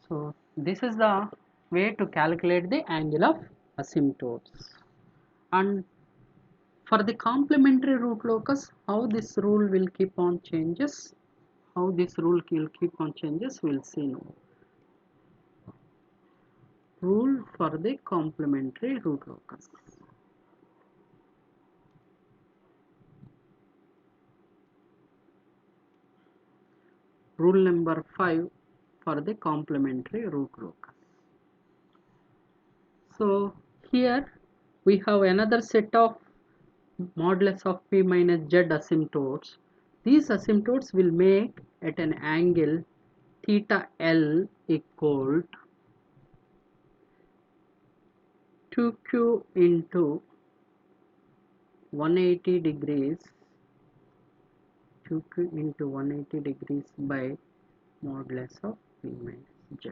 So this is the way to calculate the angle of asymptotes. And for the complementary root locus, how this rule will keep on changes, we'll see now. Rule for the complementary root locus. Rule number 5 for the complementary root locus. So here we have another set of modulus of p minus z asymptotes. These asymptotes will make at an angle theta L equal 2q into 180 degrees, 2q into 180 degrees by modulus of p minus z.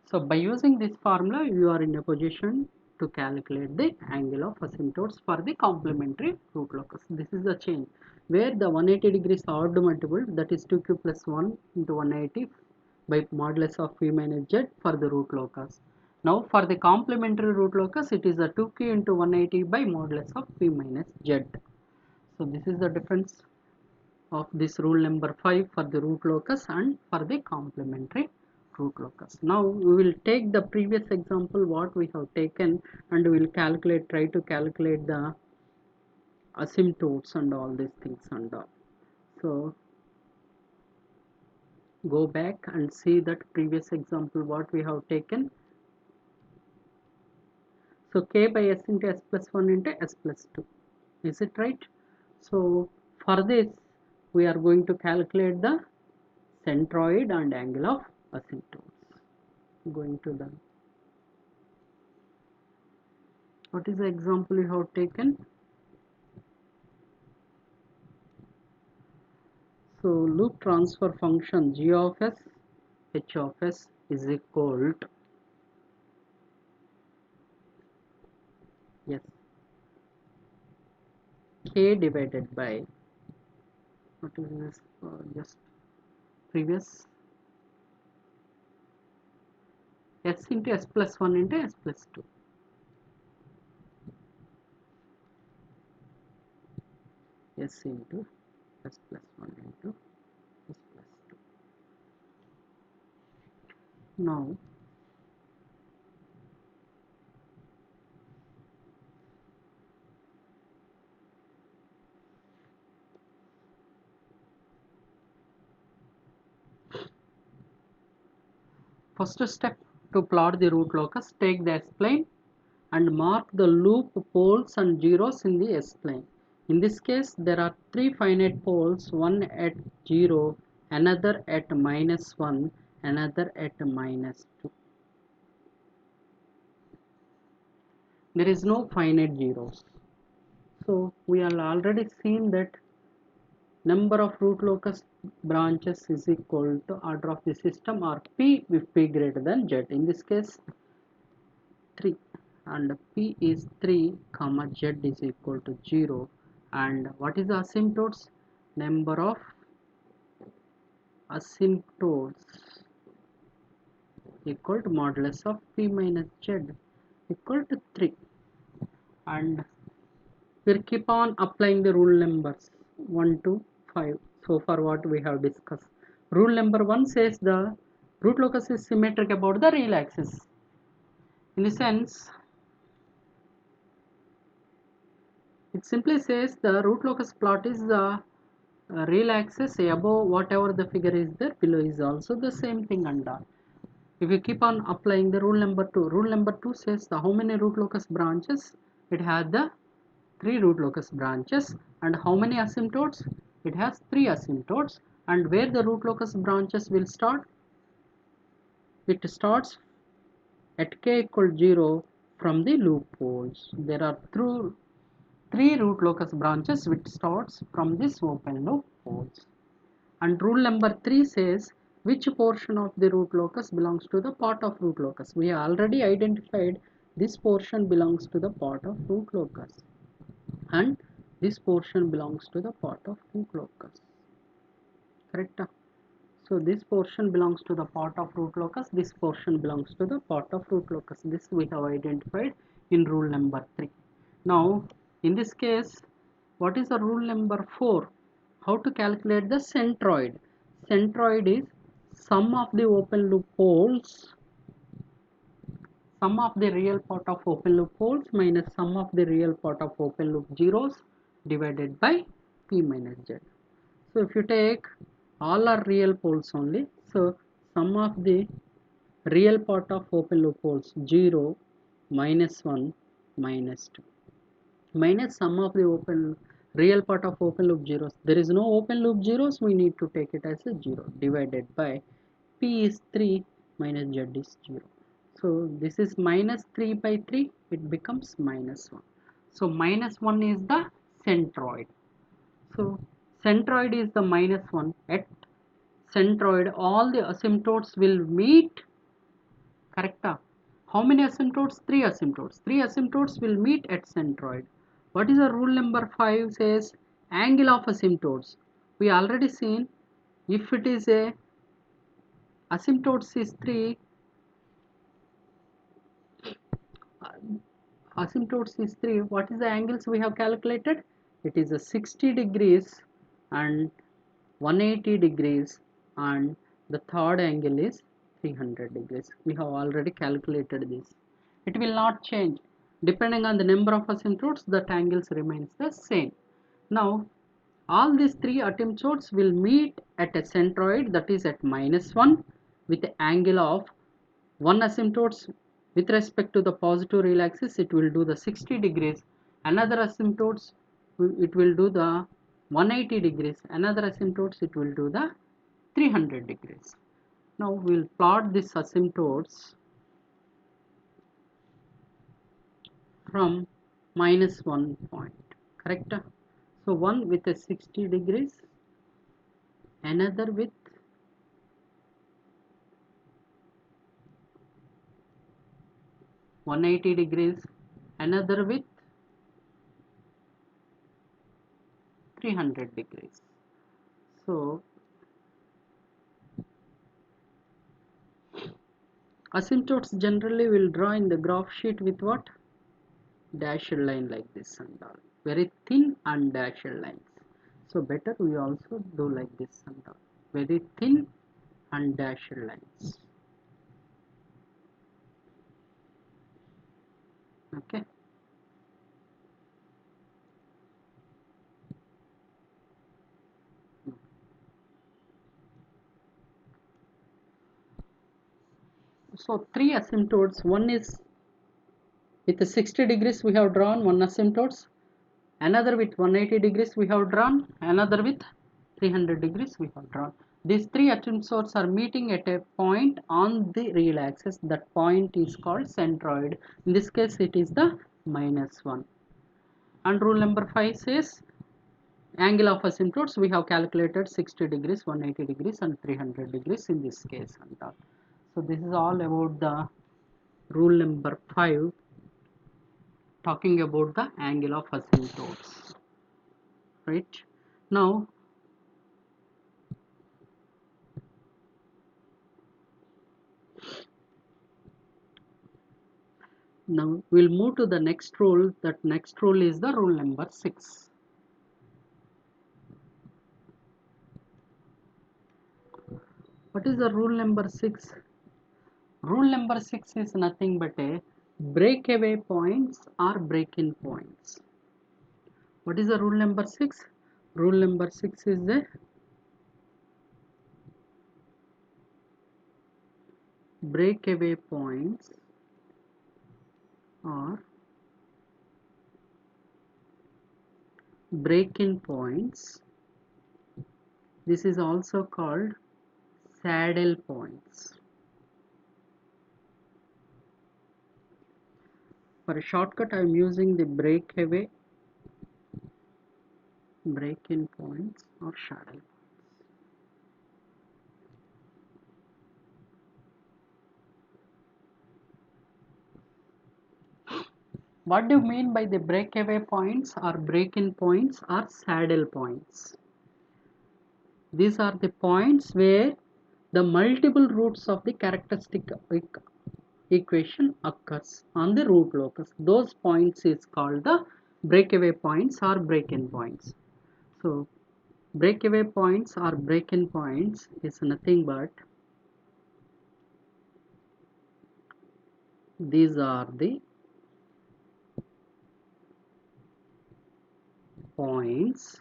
So by using this formula, you are in a position to calculate the angle of asymptotes for the complementary root locus. This is the change where the 180 degrees odd multiple, that is 2q plus 1 into 180 by modulus of p minus z for the root locus. Now for the complementary root locus, it is a 2q into 180 by modulus of p minus z. So this is the difference of this rule number 5 for the root locus and for the complementary root locus. Now we will take the previous example what we have taken and we will try to calculate the asymptotes and all these things and all. So go back and see that previous example what we have taken. So k by s into s plus 1 into s plus 2. Is it right? So for this we are going to calculate the centroid and angle of asymptotes. Going to the, what is the example you have taken? So loop transfer function g of s h of s is equal to, yes, k divided by, what is this, just previous, s into s plus 1 into s plus 2. S into s plus 1 into s plus 2. Now first step to plot the root locus, take the s-plane and mark the loop poles and zeros in the s-plane. In this case, there are three finite poles, one at 0, another at -1, another at -2. There is no finite zeros. So we have already seen that number of root locus branches is equal to order of the system or p if p greater than z. In this case 3, and p is 3 comma z is equal to 0. And what is the asymptotes? Number of asymptotes equal to modulus of p minus z equal to 3. And we'll keep on applying the rule numbers 1 to 5 so far what we have discussed. Rule number 1 says the root locus is symmetric about the real axis. In the sense, it simply says the root locus plot is the real axis above whatever the figure is there, below is also the same thing and all. If you keep on applying the rule number 2, rule number 2 says the how many root locus branches? It has the 3 root locus branches. And how many asymptotes? It has 3 asymptotes. And where the root locus branches will start? It starts at k equal 0 from the loop poles. There are 3 root locus branches which starts from this open loop poles. And rule number 3 says Which portion of the root locus belongs to the part of root locus? We have already identified this portion belongs to the part of root locus, and this portion belongs to the part of root locus. Correct? So this portion belongs to the part of root locus, this portion belongs to the part of root locus. This we have identified in rule number 3. Now in this case, what is the rule number 4? How to calculate the centroid? Centroid is sum of the open loop holes, sum of the real part of open loop holes minus sum of the real part of open loop zeros divided by P minus Z. So if you take all are real poles only, so sum of the real part of open loop holes 0, minus 1, minus 2, minus sum of the real part of open loop zeros. There is no open loop zeros, we need to take it as a 0 divided by P is 3 minus Z is 0. So this is minus 3 by 3, it becomes minus 1. So minus 1 is the centroid. So centroid is the minus 1. At centroid all the asymptotes will meet. Correct? How many asymptotes? 3 asymptotes. 3 asymptotes will meet at centroid. What is the rule number 5 says? Angle of asymptotes. We already seen if it is a asymptotes is 3, asymptotes is 3, what is the angles we have calculated? It is a 60 degrees and 180 degrees, and the third angle is 300 degrees. We have already calculated this. It will not change depending on the number of asymptotes, that angles remains the same. Now all these 3 asymptotes will meet at a centroid, that is at minus 1, with the angle of one asymptotes with respect to the positive real axis, it will do the 60 degrees. Another asymptotes, it will do the 180 degrees. Another asymptotes, it will do the 300 degrees. Now we will plot these asymptotes from minus 1 point. Correct? So one with a 60 degrees, another with 180 degrees, another with 300 degrees. So asymptotes generally will draw in the graph sheet with what? Dashed line like this and all. Very thin and dashed lines. So better we also do like this and all. Very thin and dashed lines. Okay. So 3 asymptotes. One is with the 60 degrees we have drawn one asymptotes. Another with 180 degrees we have drawn. Another with 300 degrees we have drawn. These 3 asymptotes are meeting at a point on the real axis. That point is called centroid. In this case it is the minus 1. And rule number 5 says angle of asymptotes we have calculated 60 degrees, 180 degrees and 300 degrees in this case. So this is all about the rule number 5, talking about the angle of asymptotes. Right? Now we'll move to the next rule. That next rule is the rule number 6. What is the rule number 6? Rule number 6 is nothing but a breakaway points or break-in points. What is the rule number 6? Rule number 6 is the breakaway points or break-in points. This is also called saddle points. For a shortcut, I am using the breakaway, break-in points or saddle. What do you mean by the breakaway points or break-in points or saddle points? These are the points where the multiple roots of the characteristic equation occurs on the root locus. Those points is called the breakaway points or break-in points. So breakaway points or break-in points is nothing but these are the points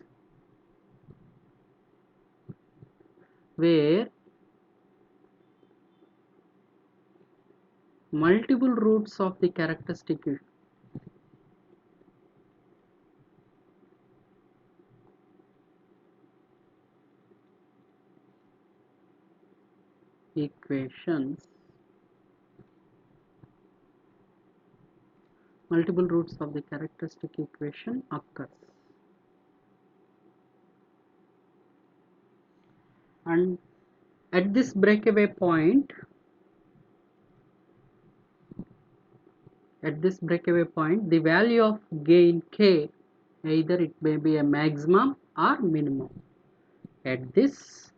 where multiple roots of the characteristic equations multiple roots of the characteristic equation occurs, and at this breakaway point the value of gain k, either it may be a maximum or minimum. At this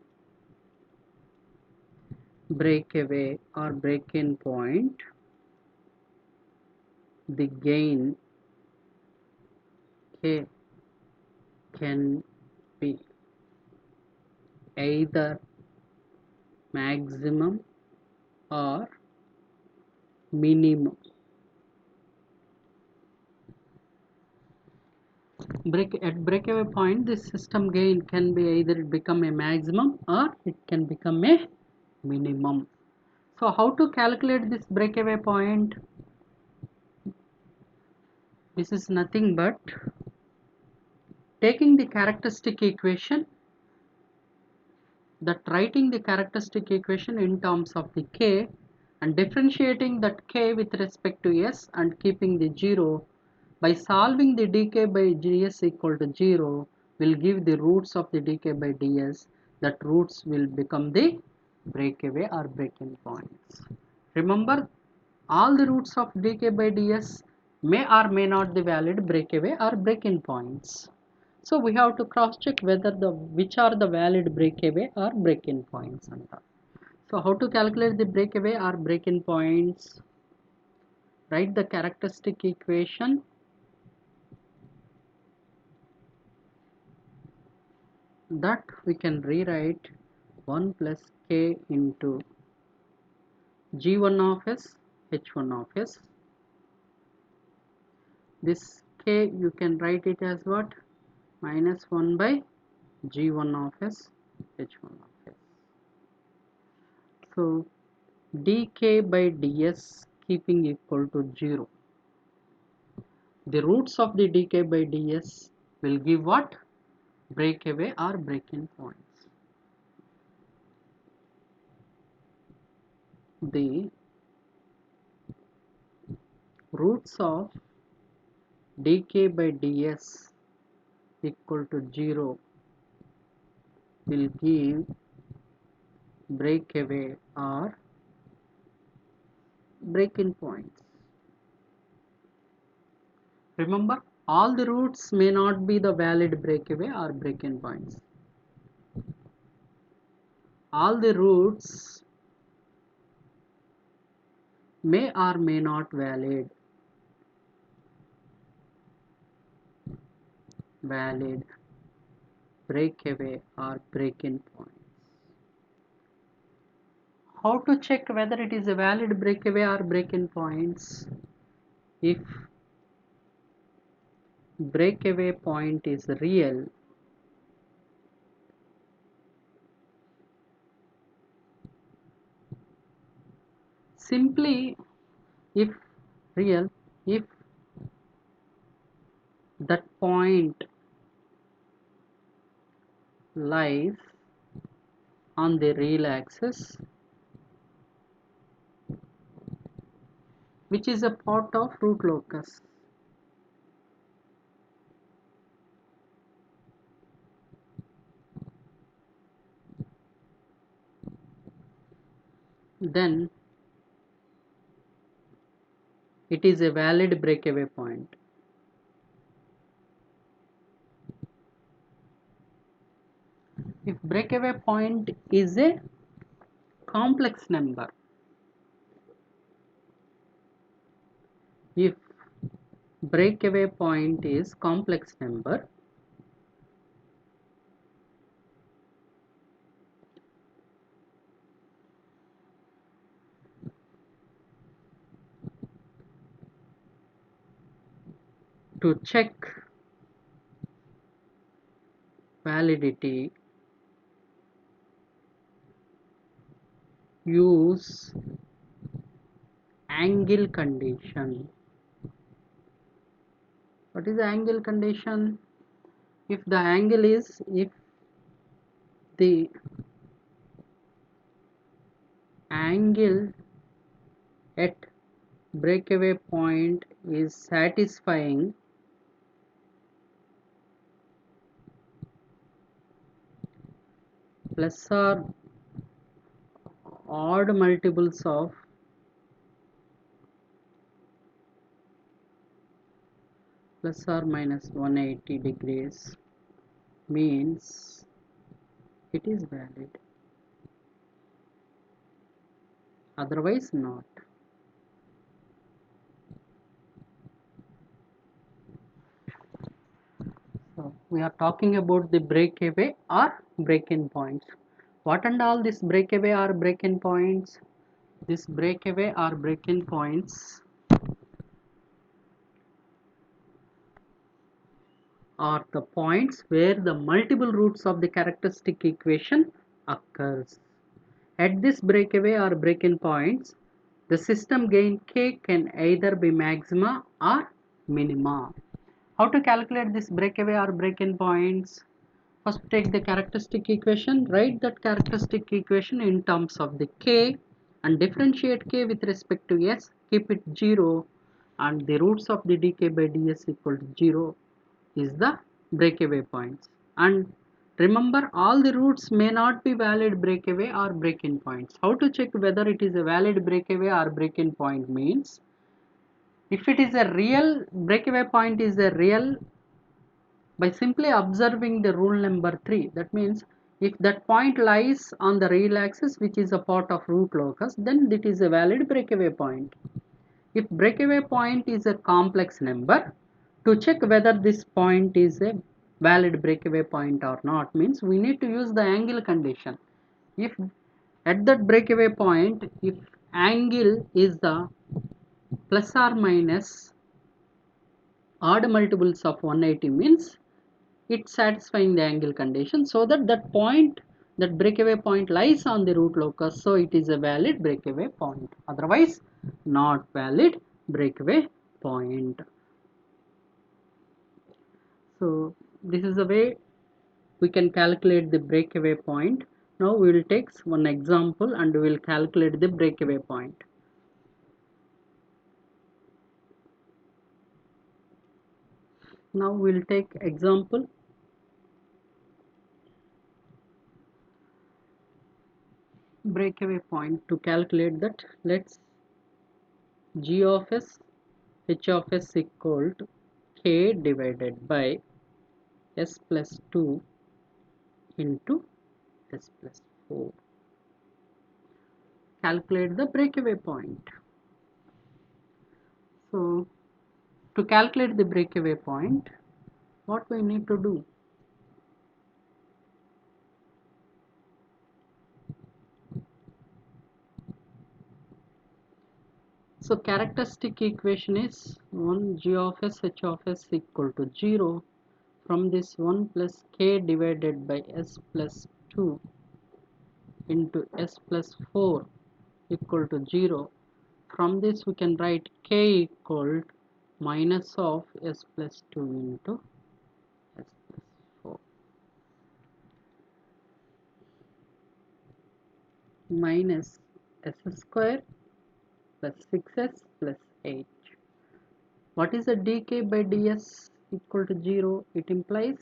breakaway or break-in point, the gain k can be either maximum or minimum. At breakaway point, this system gain can be either become a maximum or it can become a minimum. So how to calculate this breakaway point? This is nothing but taking the characteristic equation, writing the characteristic equation in terms of the k and differentiating that k with respect to s and keeping the 0. By solving the dk by ds equal to 0 will give the roots of the dk by ds. That roots will become the breakaway or break-in points. Remember, all the roots of dk by ds may or may not be valid breakaway or break-in points. So we have to cross check whether which are the valid breakaway or break-in points. So how to calculate the breakaway or break-in points? Write the characteristic equation that we can rewrite 1 plus k into g1 of s h1 of s. This k you can write it as what? Minus 1 by g1 of s h1 of s. So dk by ds keeping equal to 0. The roots of the dk by ds will give what? Breakaway or break-in points. The roots of dk by ds equal to 0 will give breakaway or break-in points. Remember, all the roots may not be the valid breakaway or break-in points. All the roots may or may not valid breakaway or break-in points. How to check whether it is a valid breakaway or break-in points? If breakaway point is real, simply if real, if that point lies on the real axis, which is a part of root locus, then it is a valid breakaway point. If breakaway point is a complex number, if breakaway point is complex number, to check validity, use angle condition. What is the angle condition? If the angle is, if the angle at breakaway point is satisfying plus or odd multiples of plus or minus 180 degrees, means it is valid, otherwise not. So we are talking about the breakaway or break-in points. What and all this breakaway or break-in points? This breakaway or break-in points are the points where the multiple roots of the characteristic equation occurs. At this breakaway or break-in points, the system gain k can either be maxima or minima. How to calculate this breakaway or break-in points? First take the characteristic equation, write that characteristic equation in terms of the k and differentiate k with respect to s, keep it 0 and the roots of the dk by ds equal to 0 is the breakaway points. And remember, all the roots may not be valid breakaway or break-in points. How to check whether it is a valid breakaway or break-in point means, if it is a real breakaway point is a real, by simply observing the rule number 3, that means if that point lies on the real axis which is a part of root locus, then it is a valid breakaway point. If breakaway point is a complex number, to check whether this point is a valid breakaway point or not means we need to use the angle condition. If at that breakaway point, if angle is the plus or minus odd multiples of 180 means it's satisfying the angle condition, so that that breakaway point lies on the root locus, so it is a valid breakaway point, otherwise not valid breakaway point. So this is the way we can calculate the breakaway point. Now we will take one example and we will calculate the breakaway point. Now we will take example. Breakaway point, to calculate that, let's g of s h of s equal to k divided by s plus 2 into s plus 4. Calculate the breakaway point. So to calculate the breakaway point, what we need to do? So characteristic equation is 1 g of s h of s equal to 0. From this 1 plus k divided by s plus 2 into s plus 4 equal to 0. From this we can write k equal minus of s plus 2 into s plus 4 minus s square plus 6s plus 8. What is the dk by ds equal to 0? It implies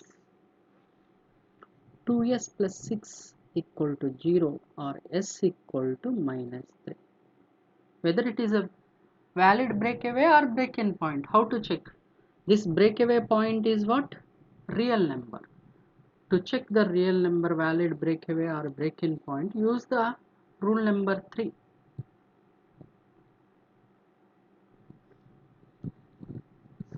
2s plus 6 equal to 0 or s equal to minus 3. Whether it is a valid breakaway or break-in point. How to check? This breakaway point is what? Real number. To check the real number valid breakaway or break-in point, use the rule number 3.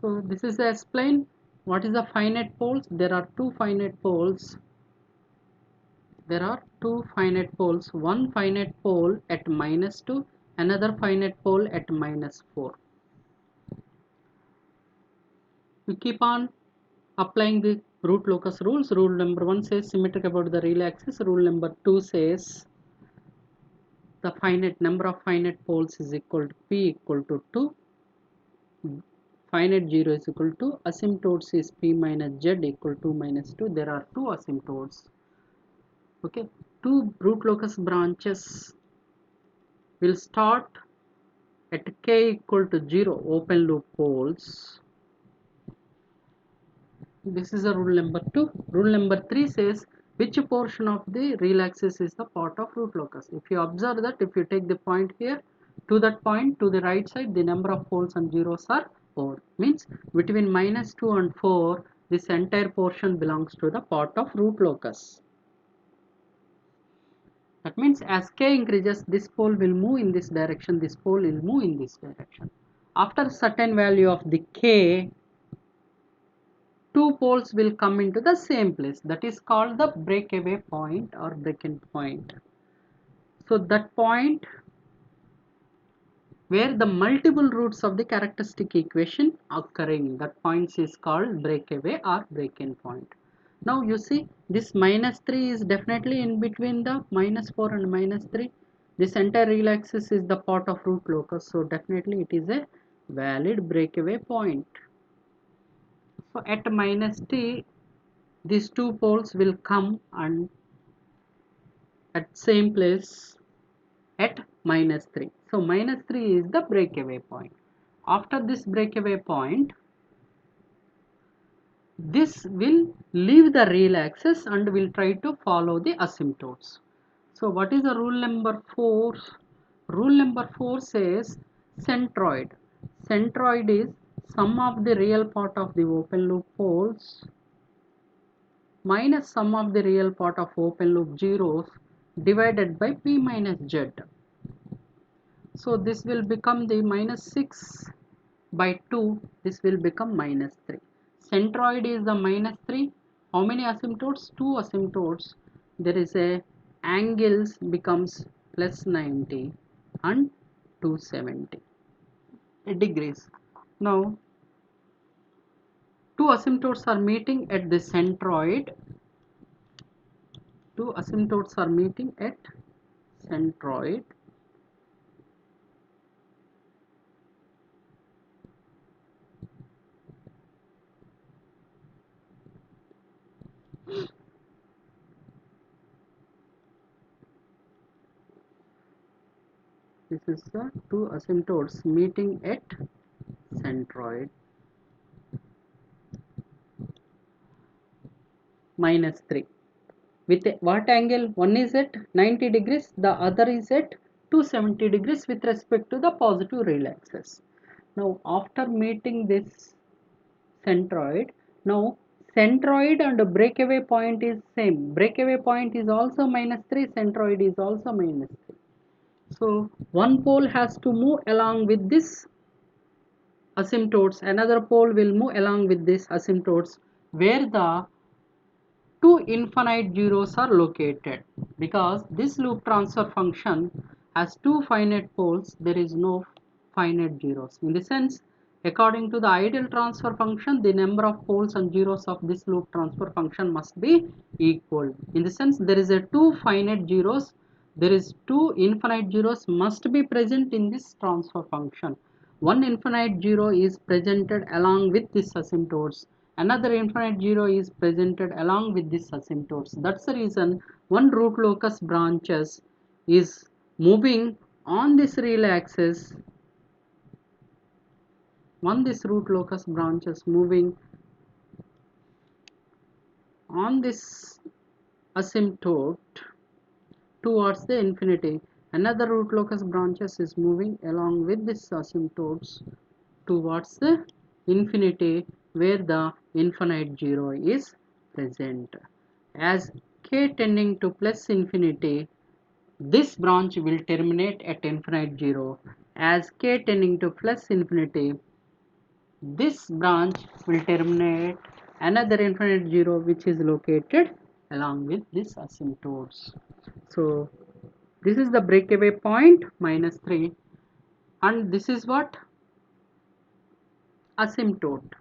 So this is explain what is the finite poles. There are two finite poles. One finite pole at -2, another finite pole at -4. We keep on applying the root locus rules. Rule number 1 says symmetric about the real axis. Rule number 2 says the finite number of finite poles is equal to p equal to 2. Finite 0 is equal to asymptotes is p minus z equal to -2. There are two asymptotes. Okay, two root locus branches will start at k equal to 0 open loop poles. This is a rule number 2. Rule number 3 says which portion of the real axis is the part of root locus. If you observe that, if you take the point here to that point to the right side, the number of poles and zeros are odd. Means between -2 and 4, this entire portion belongs to the part of root locus. That means as k increases, this pole will move in this direction, this pole will move in this direction. After a certain value of the k, two poles will come into the same place. That is called the breakaway point or break-in point. So that point where the multiple roots of the characteristic equation occurring, that point is called breakaway or break-in point. Now you see this -3 is definitely in between the -4 and -3. This entire real axis is the part of root locus, so definitely it is a valid breakaway point. So at -t, these two poles will come and at same place at -3. So -3 is the breakaway point. After this breakaway point, this will leave the real axis and will try to follow the asymptotes. So what is the rule number 4? Rule number 4 says centroid. Centroid is sum of the real part of the open loop poles minus sum of the real part of open loop zeros divided by p minus z. So this will become the -6 by 2. This will become -3. Centroid is the -3. How many asymptotes? Two asymptotes. There is a angles becomes +90 and 270 degrees. Now two asymptotes are meeting at the centroid. Two asymptotes are meeting at centroid. This is the two asymptotes meeting at centroid. -3 with what angle? One is at 90 degrees, the other is at 270 degrees with respect to the positive real axis. Now after meeting this centroid, now centroid and breakaway point is same. Breakaway point is also -3, centroid is also -3. So one pole has to move along with this asymptotes, another pole will move along with this asymptotes where the two infinite zeros are located. Because this loop transfer function has two finite poles, there is no finite zeros. In the sense, according to the ideal transfer function, the number of poles and zeros of this loop transfer function must be equal. In the sense, there is a two finite zeros, there is two infinite zeros must be present in this transfer function. One infinite zero is presented along with this asymptotes, another infinite zero is presented along with this asymptotes. That's the reason one root locus branches is moving on this real axis. This root locus branches moving on this asymptote towards the infinity. Another root locus branches is moving along with this asymptotes towards the infinity where the infinite zero is present. As k tending to plus infinity, this branch will terminate at infinite zero. As k tending to plus infinity, this branch will terminate another infinite zero which is located along with this asymptotes. So this is the breakaway point -3, and this is what asymptote.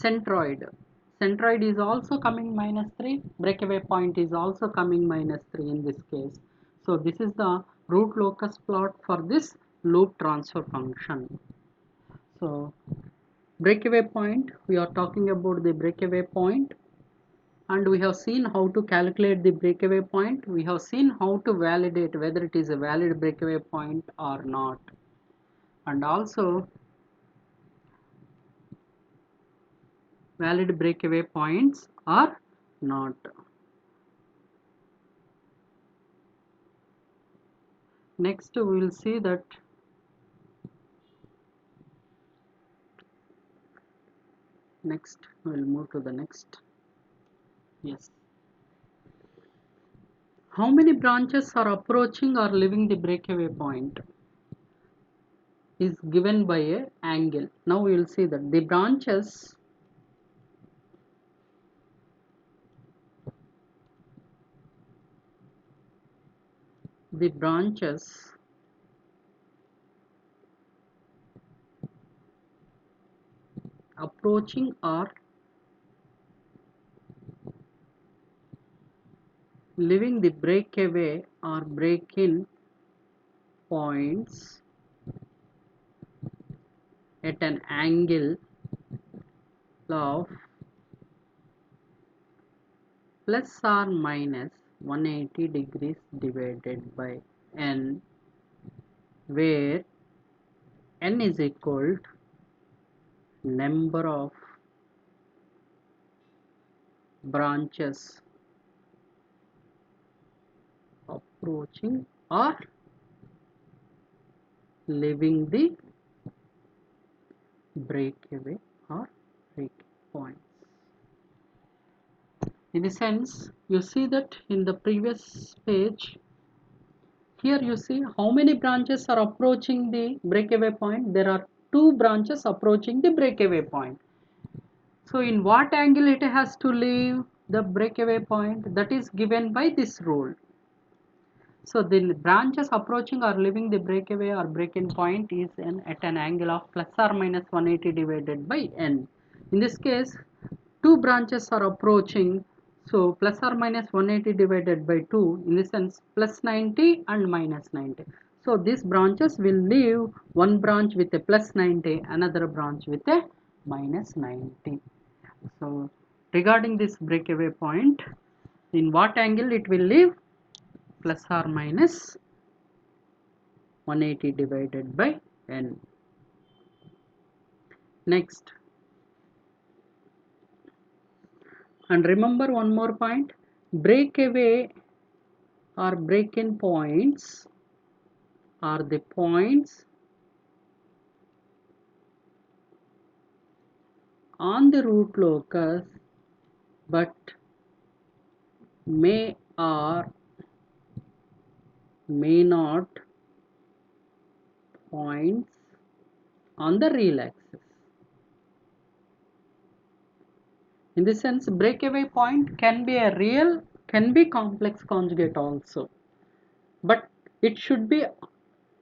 Centroid is also coming -3, breakaway point is also coming -3 in this case. So this is the root locus plot for this loop transfer function. So breakaway point, we are talking about the breakaway point, and we have seen how to calculate the breakaway point. We have seen how to validate whether it is a valid breakaway point or not, and also valid breakaway points are not. Next we will see that next we will move to the next. Yes, how many branches are approaching or leaving the breakaway point is given by a angle. Now we will see that the branches approaching or leaving the breakaway or break-in points at an angle of plus or minus 180 degrees divided by n, where n is equal to number of branches approaching or leaving the breakaway or break points. In a sense, you see that in the previous page, here you see how many branches are approaching the breakaway point. There are two branches approaching the breakaway point. So in what angle it has to leave the breakaway point, that is given by this rule. So the branches approaching or leaving the breakaway or break-in point is at an angle of plus or minus 180 divided by n. In this case, two branches are approaching, so plus or minus 180 divided by 2, in this sense plus 90 and minus 90. So these branches will leave one branch with a plus 90, another branch with a minus 90. So regarding this breakaway point, in what angle it will leave? Plus or minus 180 divided by n. Next, and remember one more point, breakaway or break-in points are the points on the root locus but may or may not points on the real axis. In this sense, breakaway point can be a real, can be complex conjugate also, but it should be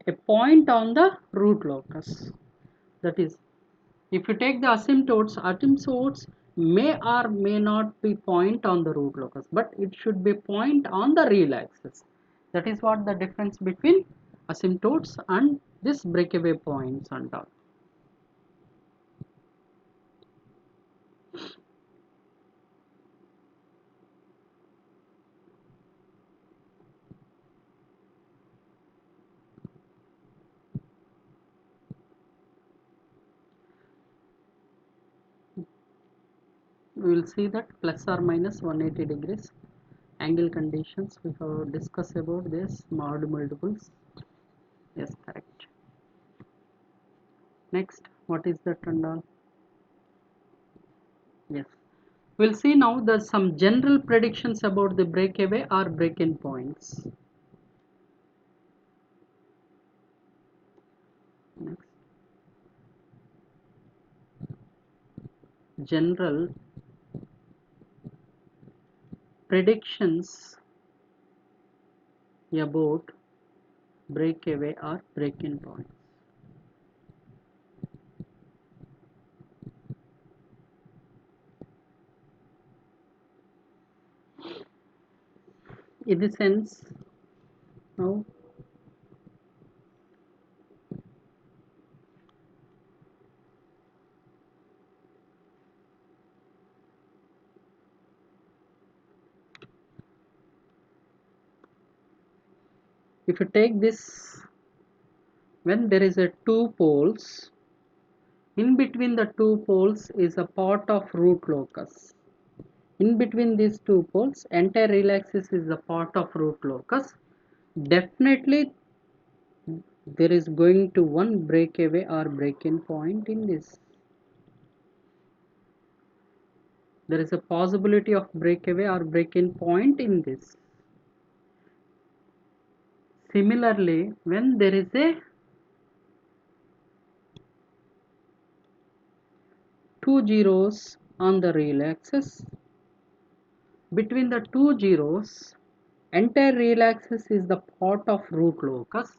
a point on the root locus. That is, if you take the asymptotes may or may not be point on the root locus, but it should be point on the real axis. That is what the difference between asymptotes and this breakaway points and all. We will see that plus or minus 180 degrees angle conditions. We have discussed about this mod multiples. Yes, correct. Next, what is that and all? Yes, we'll see now there's some general predictions about the breakaway or break-in points. Next, general predictions about breakaway or break-in points. In the sense, now if you take this, when there is a two poles, in between the two poles is a part of root locus. In between these two poles, entire real axis is a part of root locus. Definitely there is going to one breakaway or break-in point in this. There is a possibility of breakaway or break-in point in this. Similarly, when there is a two zeros on the real axis, between the two zeros, entire real axis is the part of root locus,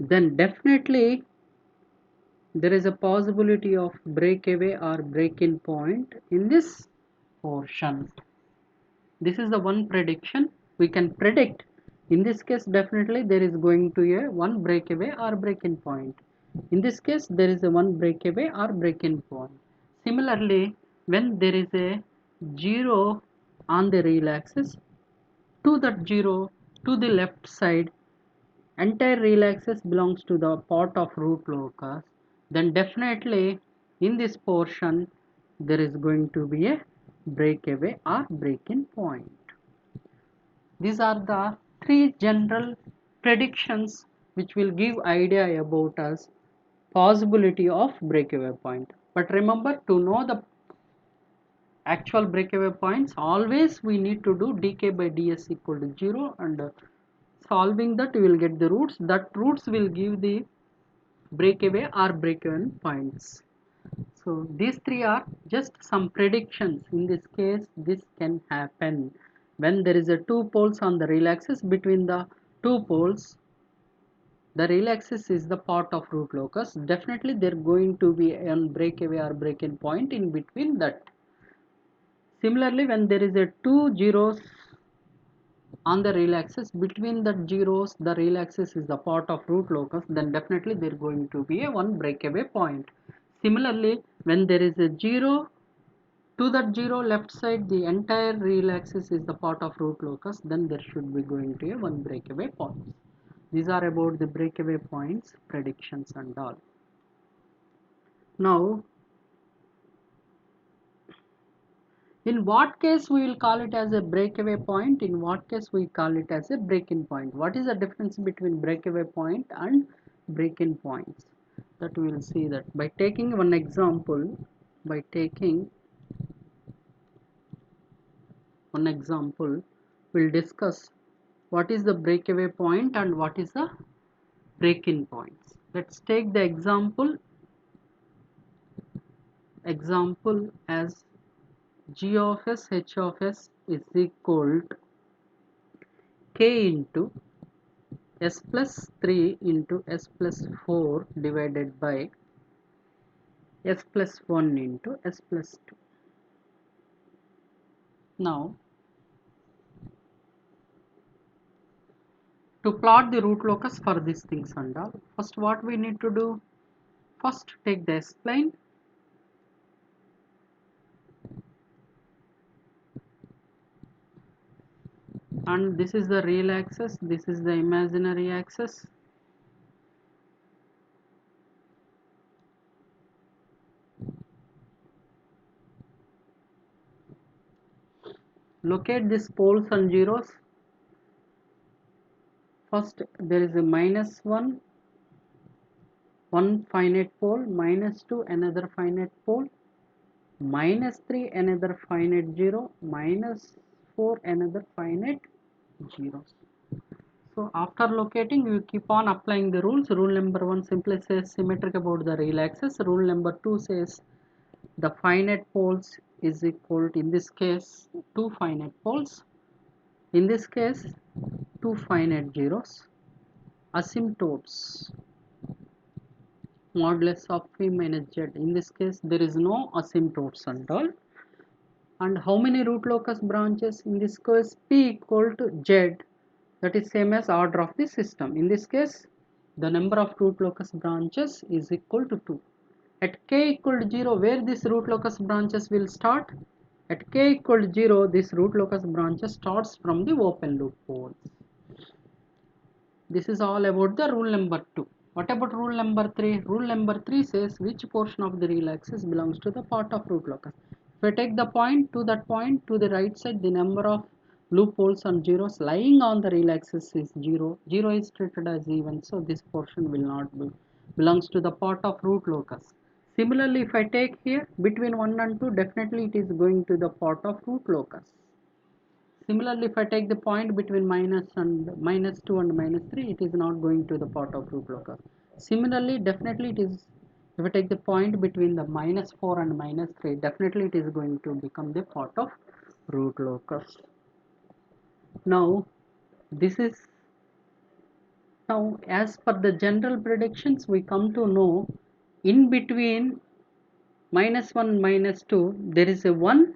then definitely there is a possibility of breakaway or break-in point in this portion. This is the one prediction we can predict. In this case, definitely there is going to a one breakaway or break-in point. In this case, there is a one breakaway or break-in point. Similarly, when there is a 0 on the real axis, to that 0 to the left side, entire real axis belongs to the part of root locus, then definitely in this portion there is going to be a breakaway or break-in point. These are the three general predictions which will give idea about us possibility of breakaway point. But remember, to know the actual breakaway points, always we need to do dk by ds equal to 0, and solving that we will get the roots. That roots will give the breakaway or break-in points. So these three are just some predictions. In this case, this can happen when there is a two poles on the real axis. Between the two poles, the real axis is the part of root locus. Definitely there going to be a breakaway or break-in point in between that. Similarly, when there is a two zeros on the real axis, between the zeros the real axis is the part of root locus, then definitely there going to be a one breakaway point. Similarly, when there is a 0 to that 0 left side, the entire real axis is the part of root locus, then there should be going to a one breakaway point. These are about the breakaway points, predictions and all. Now, in what case we will call it as a breakaway point, in what case we call it as a break-in point. What is the difference between breakaway point and break-in points? That we will see that by taking one example. By taking one example, we'll discuss what is the breakaway point and what is the break-in points. Let's take the example as g of s h of s is equal to k into s plus 3 into s plus 4 divided by s plus 1 into s plus 2. Now, to plot the root locus for these things and all, first what we need to do? First take the s-plane, and this is the real axis, this is the imaginary axis. locate these poles and zeros. First there is a -1, one finite pole, -2 another finite pole, -3 another finite zero, -4 another finite zeros. So after locating, you keep on applying the rules. Rule number 1 simply says symmetric about the real axis. Rule number 2 says the finite poles is equal to, in this case, 2 finite poles. In this case, 2 finite zeros. Asymptotes modulus of p minus z. In this case, there is no asymptotes at all. And how many root locus branches? In this case, p equal to z, that is same as order of the system. In this case, the number of root locus branches is equal to 2. At k equal to 0, where this root locus branches will start? At k equal to 0, this root locus branches starts from the open loop poles. This is all about the rule number 2. What about rule number 3? Rule number 3 says which portion of the real axis belongs to the part of root locus. If I take the point, to that point, to the right side, the number of loop poles and zeros lying on the real axis is 0. 0 is treated as even, so this portion will not be belongs to the part of root locus. Similarly, if I take here between 1 and 2, definitely it is going to the part of root locus. Similarly, if I take the point between -2 and -3, it is not going to the part of root locus. Similarly, definitely it is, if I take the point between the -4 and -3, definitely it is going to become the part of root locus. Now, this is, now as per the general predictions, we come to know in between -1 -2, there is a one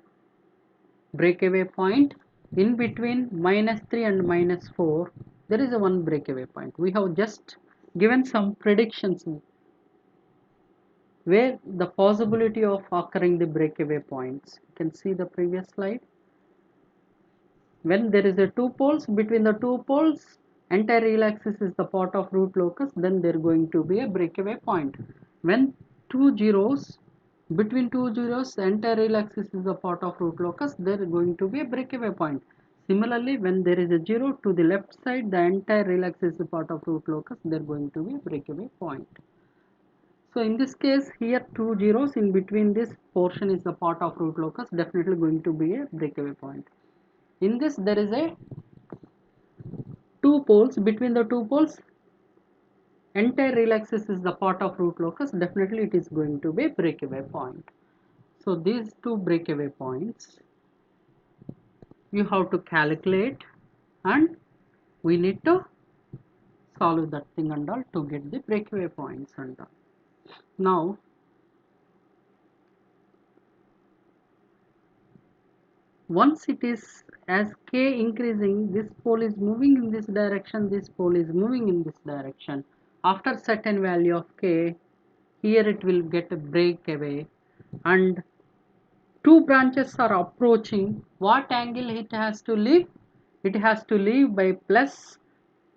breakaway point. In between -3 and -4, there is a one breakaway point. We have just given some predictions where the possibility of occurring the breakaway points. You can see the previous slide. When there is a two poles, between the two poles, entire real axis is the part of root locus, then there is going to be a breakaway point. When two zeros, between two zeros, the entire real axis is the part of root locus, there is going to be a breakaway point. Similarly, when there is a zero to the left side, the entire real axis is the part of root locus, there is going to be a breakaway point. So in this case, here two zeros in between this portion is the part of root locus, definitely going to be a breakaway point. In this, there is a two poles. Between the two poles, entire real axis is the part of root locus, definitely it is going to be breakaway point. So these two breakaway points you have to calculate, and we need to solve that thing and all to get the breakaway points and all. Now once it is, as k increasing, this pole is moving in this direction, this pole is moving in this direction. After certain value of k, here it will get a breakaway, and two branches are approaching. What angle it has to leave? It has to leave by plus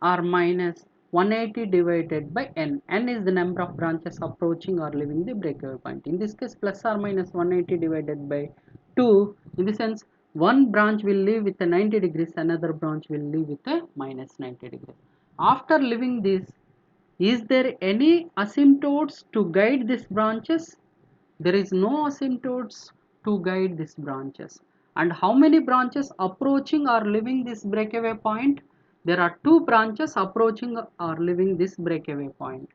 or minus 180 divided by n. N is the number of branches approaching or leaving the breakaway point. In this case, plus or minus 180 divided by 2. In the sense, one branch will leave with a 90 degrees, another branch will leave with a minus 90 degrees. After leaving this, is there any asymptotes to guide these branches? There is no asymptotes to guide these branches. And how many branches approaching or leaving this breakaway point? There are two branches approaching or leaving this breakaway point.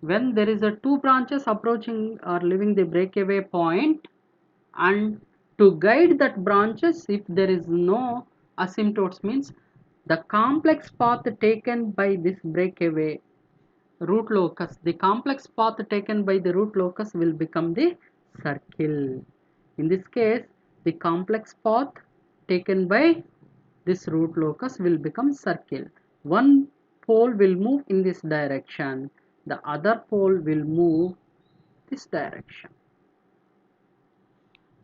When there is a two branches approaching or leaving the breakaway point, and to guide that branches, if there is no asymptotes, means the complex path taken by this breakaway root locus, the complex path taken by the root locus will become the circle. In this case, the complex path taken by this root locus will become circle. One pole will move in this direction, the other pole will move this direction.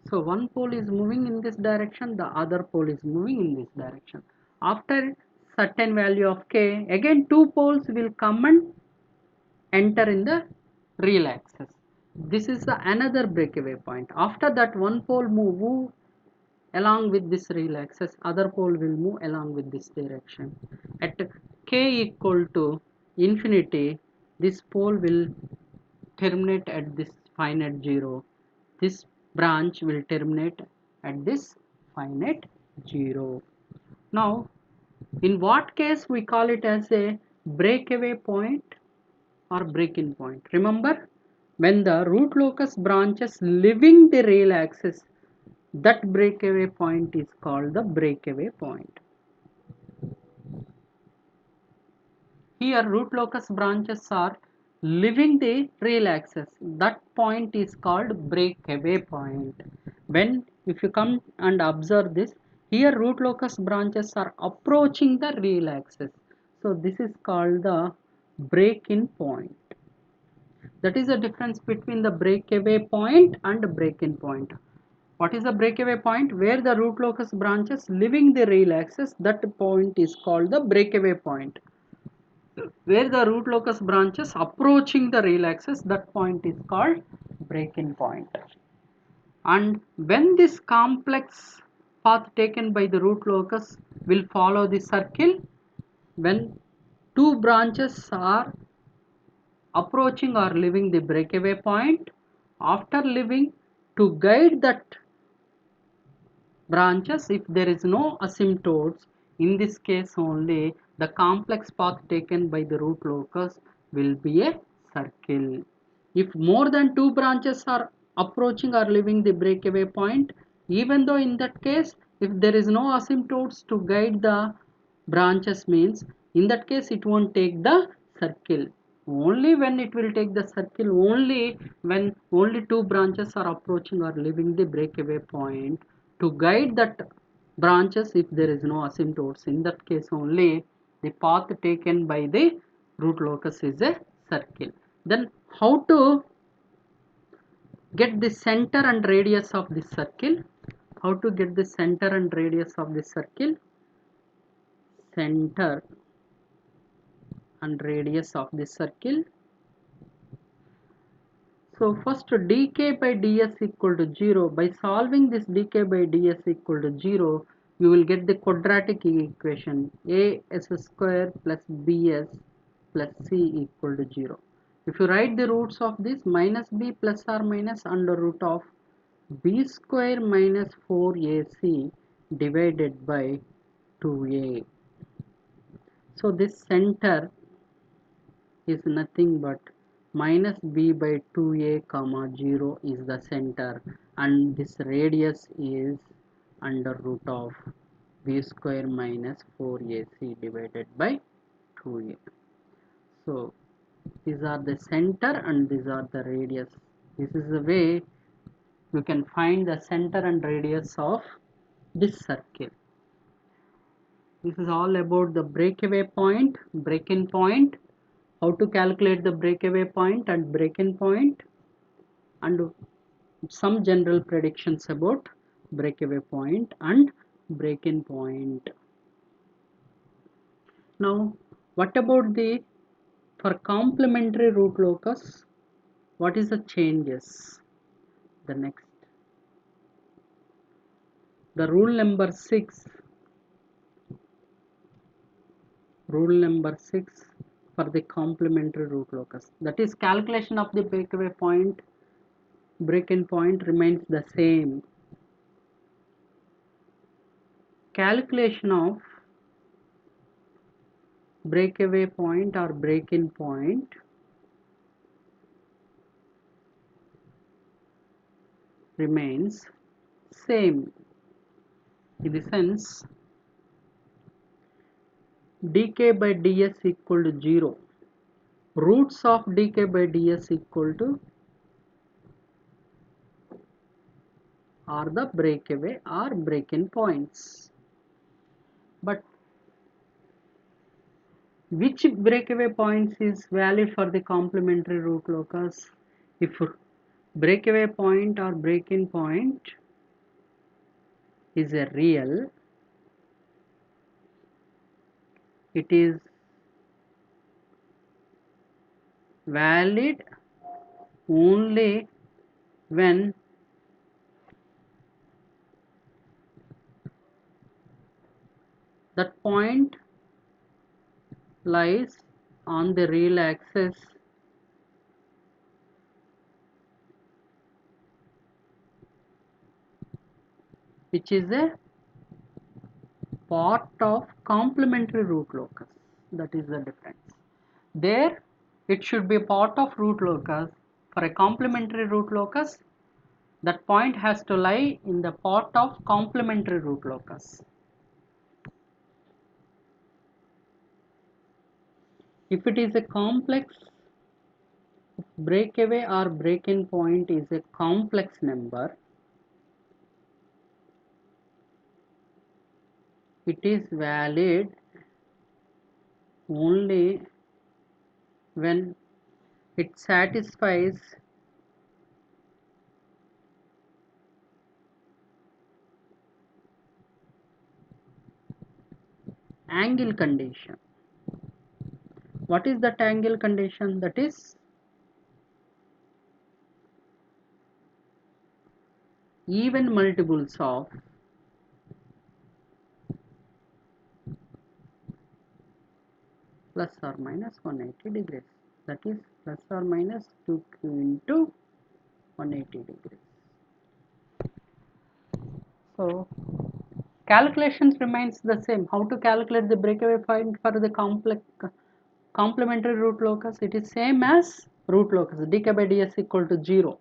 So one pole is moving in this direction, the other pole is moving in this direction. After certain value of k, again two poles will come and enter in the real axis. This is another breakaway point. After that, one pole move, along with this real axis, other pole will move along with this direction. At k equal to infinity, this pole will terminate at this finite 0. This branch will terminate at this finite 0. Now, in what case we call it as a breakaway point or break-in point? Remember, when the root locus branches leaving the real axis, that breakaway point is called the breakaway point. Here root locus branches are leaving the real axis. That point is called breakaway point. When if you come and observe this, here root locus branches are approaching the real axis. So this is called the break-in point. That is the difference between the breakaway point and break-in point. What is the breakaway point? Where the root locus branches leaving the real axis, that point is called the breakaway point. Where the root locus branches approaching the real axis, that point is called break-in point. And when this complex path taken by the root locus will follow the circle, when two branches are approaching or leaving the breakaway point, after leaving, to guide that branches, if there is no asymptotes, in this case only the complex path taken by the root locus will be a circle. If more than two branches are approaching or leaving the breakaway point, even though in that case if there is no asymptotes to guide the branches, means in that case it won't take the circle. Only when it will take the circle, only when only two branches are approaching or leaving the breakaway point, to guide that branches if there is no asymptotes. In that case only the path taken by the root locus is a circle. Then how to get the center and radius of this circle? How to get the center and radius of this circle? Center and radius of this circle. So first dk by ds equal to 0. By solving this dk by ds equal to 0, you will get the quadratic equation as square plus bs plus c equal to 0. If you write the roots of this, minus b plus or minus under root of b square minus 4ac divided by 2a. So this center is nothing but minus b by 2a comma 0 is the center, and this radius is under root of b square minus 4ac divided by 2a. So these are the center and these are the radius. This is the way you can find the center and radius of this circle. This is all about the breakaway point, break-in point, how to calculate the breakaway point and break-in point, and some general predictions about breakaway point and break-in point. Now, what about the for complementary root locus? What is the changes? The next, the rule number 6. Rule number 6 for the complementary root locus. That is, calculation of the breakaway point, break-in point remains the same. Calculation of breakaway point or break-in point remains same, in the sense dk by ds equal to 0. Roots of dk by ds equal to are the breakaway or break-in points. But which breakaway points is valid for the complementary root locus? If breakaway point or break-in point is a real, it is valid only when that point lies on the real axis which is a part of complementary root locus. That is the difference. There it should be a part of root locus. For a complementary root locus, that point has to lie in the part of complementary root locus. If it is a complex, breakaway or break-in point is a complex number, it is valid only when it satisfies angle condition. What is that angle condition? That is even multiples of plus or minus 180 degrees. That is plus or minus 2q into 180 degrees. So calculations remains the same. How to calculate the breakaway point for the complementary root locus? It is same as root locus, dk by ds equal to 0.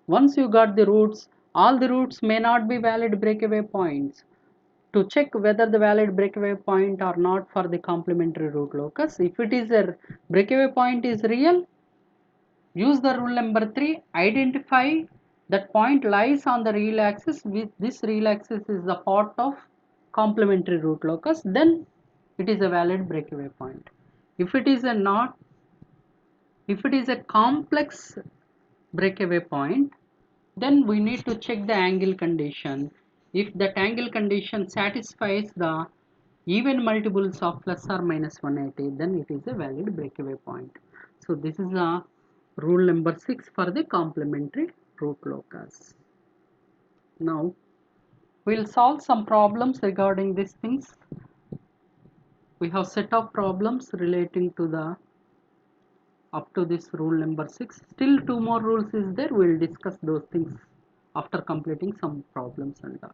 Once you got the roots, all the roots may not be valid breakaway points. To check whether the valid breakaway point or not for the complementary root locus, if it is a breakaway point is real, use the rule number 3, identify that point lies on the real axis, with this real axis is the part of complementary root locus, then it is a valid breakaway point. If it is a complex breakaway point, then we need to check the angle condition. If that angle condition satisfies the even multiples of plus or minus 180, then it is a valid breakaway point. So this is the rule number 6 for the complementary root locus. Now we'll solve some problems regarding these things. We have set of problems relating to the up to this rule number 6. Still 2 more rules is there. We'll discuss those things after completing some problems and all.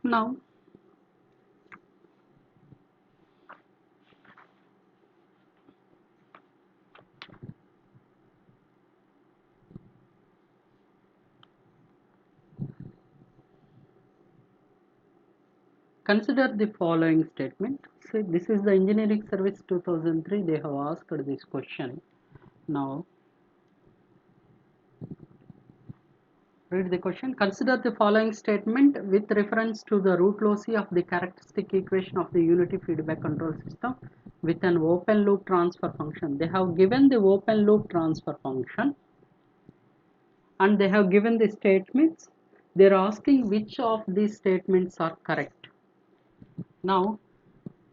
Now consider the following statement. Say this is the engineering service 2003. They have asked this question. Now read the question. Consider the following statement with reference to the root loci of the characteristic equation of the unity feedback control system with an open loop transfer function. They have given the open loop transfer function and they have given the statements. They are asking which of these statements are correct. Now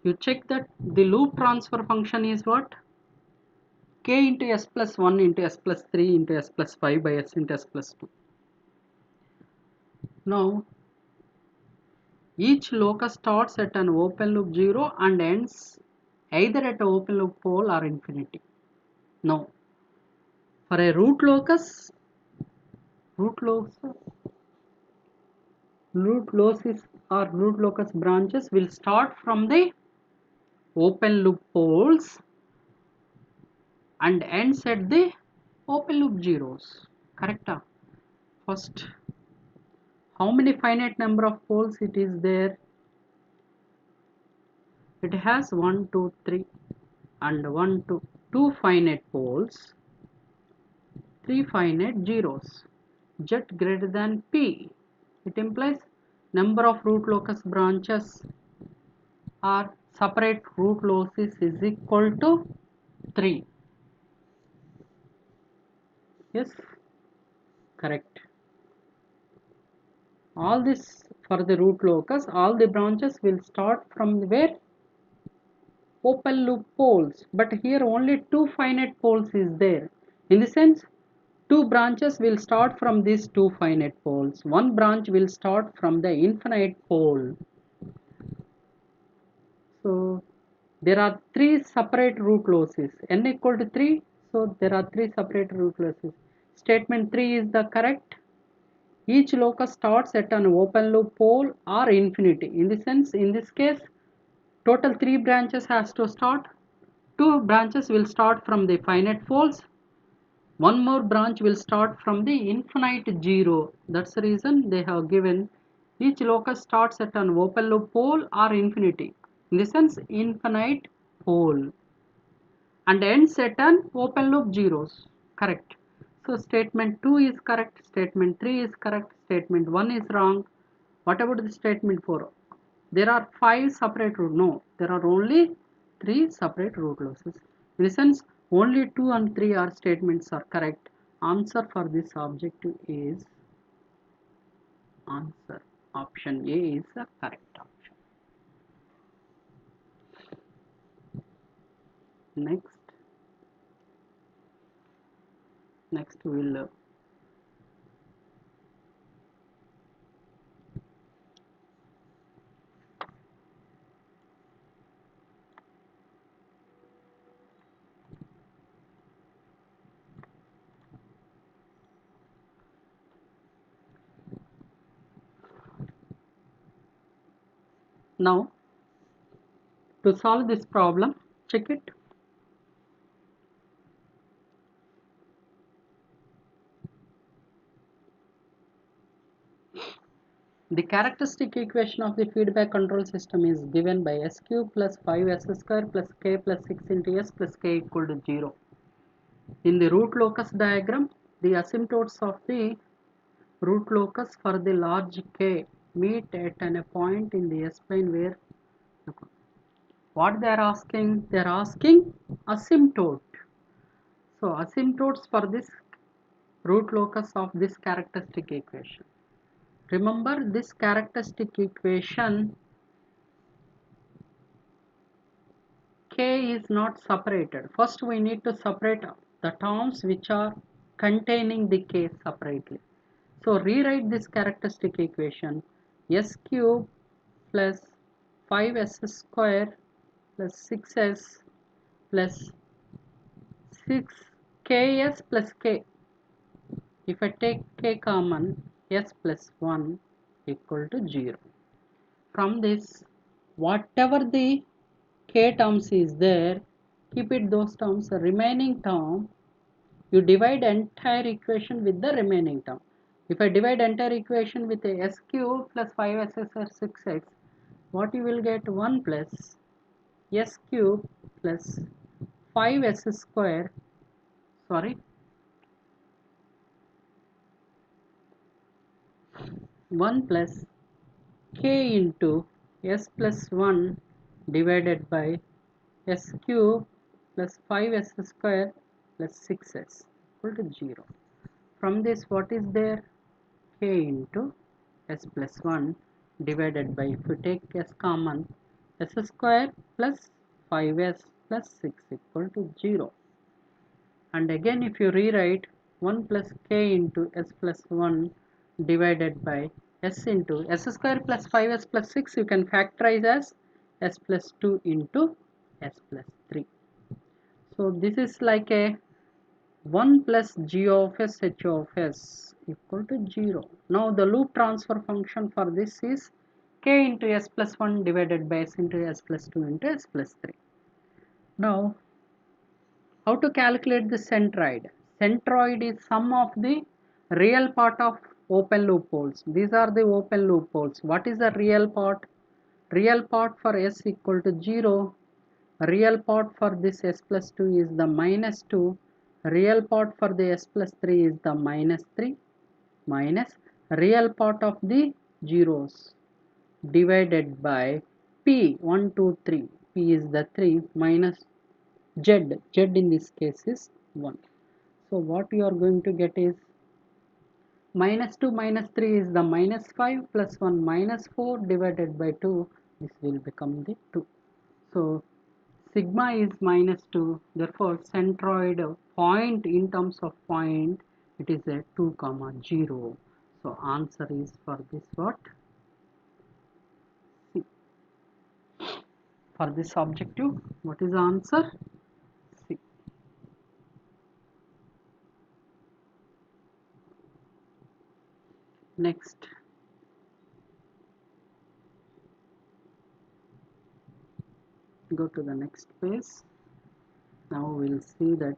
you check that the loop transfer function is what? K into s plus 1 into s plus 3 into s plus 5 by s into s plus 2. Now each locus starts at an open loop 0 and ends either at an open loop pole or infinity. Now for a root locus or root locus branches will start from the open loop poles and ends at the open loop zeros. Correct? First, how many finite number of poles it is there? It has 1, 2, 3 and 1, 2, 2 finite poles, 3 finite zeros. Z greater than P. It implies number of root locus branches or separate root loci is equal to 3. Yes, correct. All this for the root locus, all the branches will start from where? Open loop poles, but here only two finite poles is there. In the sense, two branches will start from these two finite poles. One branch will start from the infinite pole. So there are three separate root losses. N equal to 3, so there are three separate root losses. Statement 3 is the correct. Each locus starts at an open loop pole or infinity. In the sense, in this case, total 3 branches has to start. 2 branches will start from the finite poles. One more branch will start from the infinite 0. That's the reason they have given each locus starts at an open loop pole or infinity. In the sense, infinite pole, and ends at an open loop zeros. Correct. So statement 2 is correct, statement 3 is correct, statement 1 is wrong. What about the statement 4? There are 5 separate root. No, there are only 3 separate root losses. In the sense, only 2 and 3 are statements are correct. Answer for this objective is answer. Option A is the correct option. Next, we'll now to solve this problem, check it. The characteristic equation of the feedback control system is given by s cube plus 5s square plus k plus 6 into s plus k equal to 0. In the root locus diagram, the asymptotes of the root locus for the large k meet at a point in the s-plane where what they are asking? They are asking asymptote. So asymptotes for this root locus of this characteristic equation. Remember this characteristic equation, k is not separated. First we need to separate the terms which are containing the k separately. So rewrite this characteristic equation, s cube plus 5s square plus 6s plus 6ks plus k. If I take k common, s plus 1 equal to 0. From this, whatever the k terms is there, keep it those terms. The remaining term, you divide entire equation with the remaining term. If I divide entire equation with a s cube plus 5s or 6x, what you will get? 1 plus s cube plus 5s square, sorry, 1 plus k into s plus 1 divided by s cube plus 5s square plus 6s equal to 0. From this, what is there? K into s plus 1 divided by, if you take s common, s square plus 5s plus 6 equal to 0. And again if you rewrite 1 plus k into s plus 1 divided by s into s square plus 5s plus 6, you can factorize as s plus 2 into s plus 3. So this is like a 1 plus g of s h of s equal to 0. Now the loop transfer function for this is k into s plus 1 divided by s into s plus 2 into s plus 3. Now how to calculate the centroid? Centroid is sum of the real part of open loop poles. These are the open loop poles. What is the real part? Real part for s equal to 0. Real part for this s plus 2 is the minus 2. Real part for the s plus 3 is the minus 3 minus real part of the zeros divided by p 1 2 3. P is the 3 minus z in this case is 1. So what you are going to get is minus 2 minus 3 is the minus 5 plus 1 minus 4 divided by 2. This will become the 2. So sigma is minus 2. Therefore centroid point in terms of point it is a 2 comma 0. So answer is for this what? C. For this objective, what is the answer? C. Next, go to the next page. Now we'll see that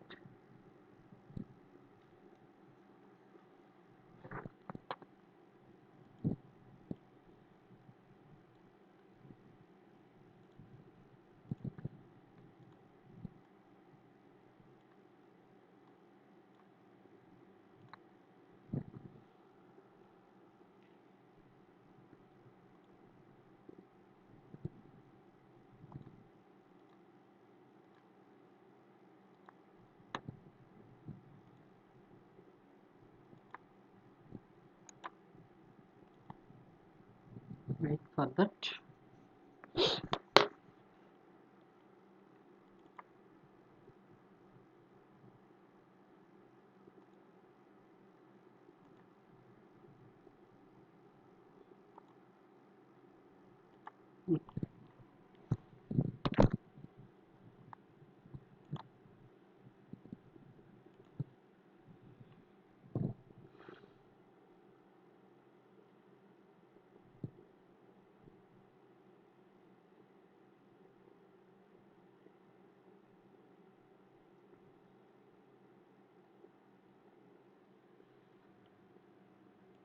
wait for that.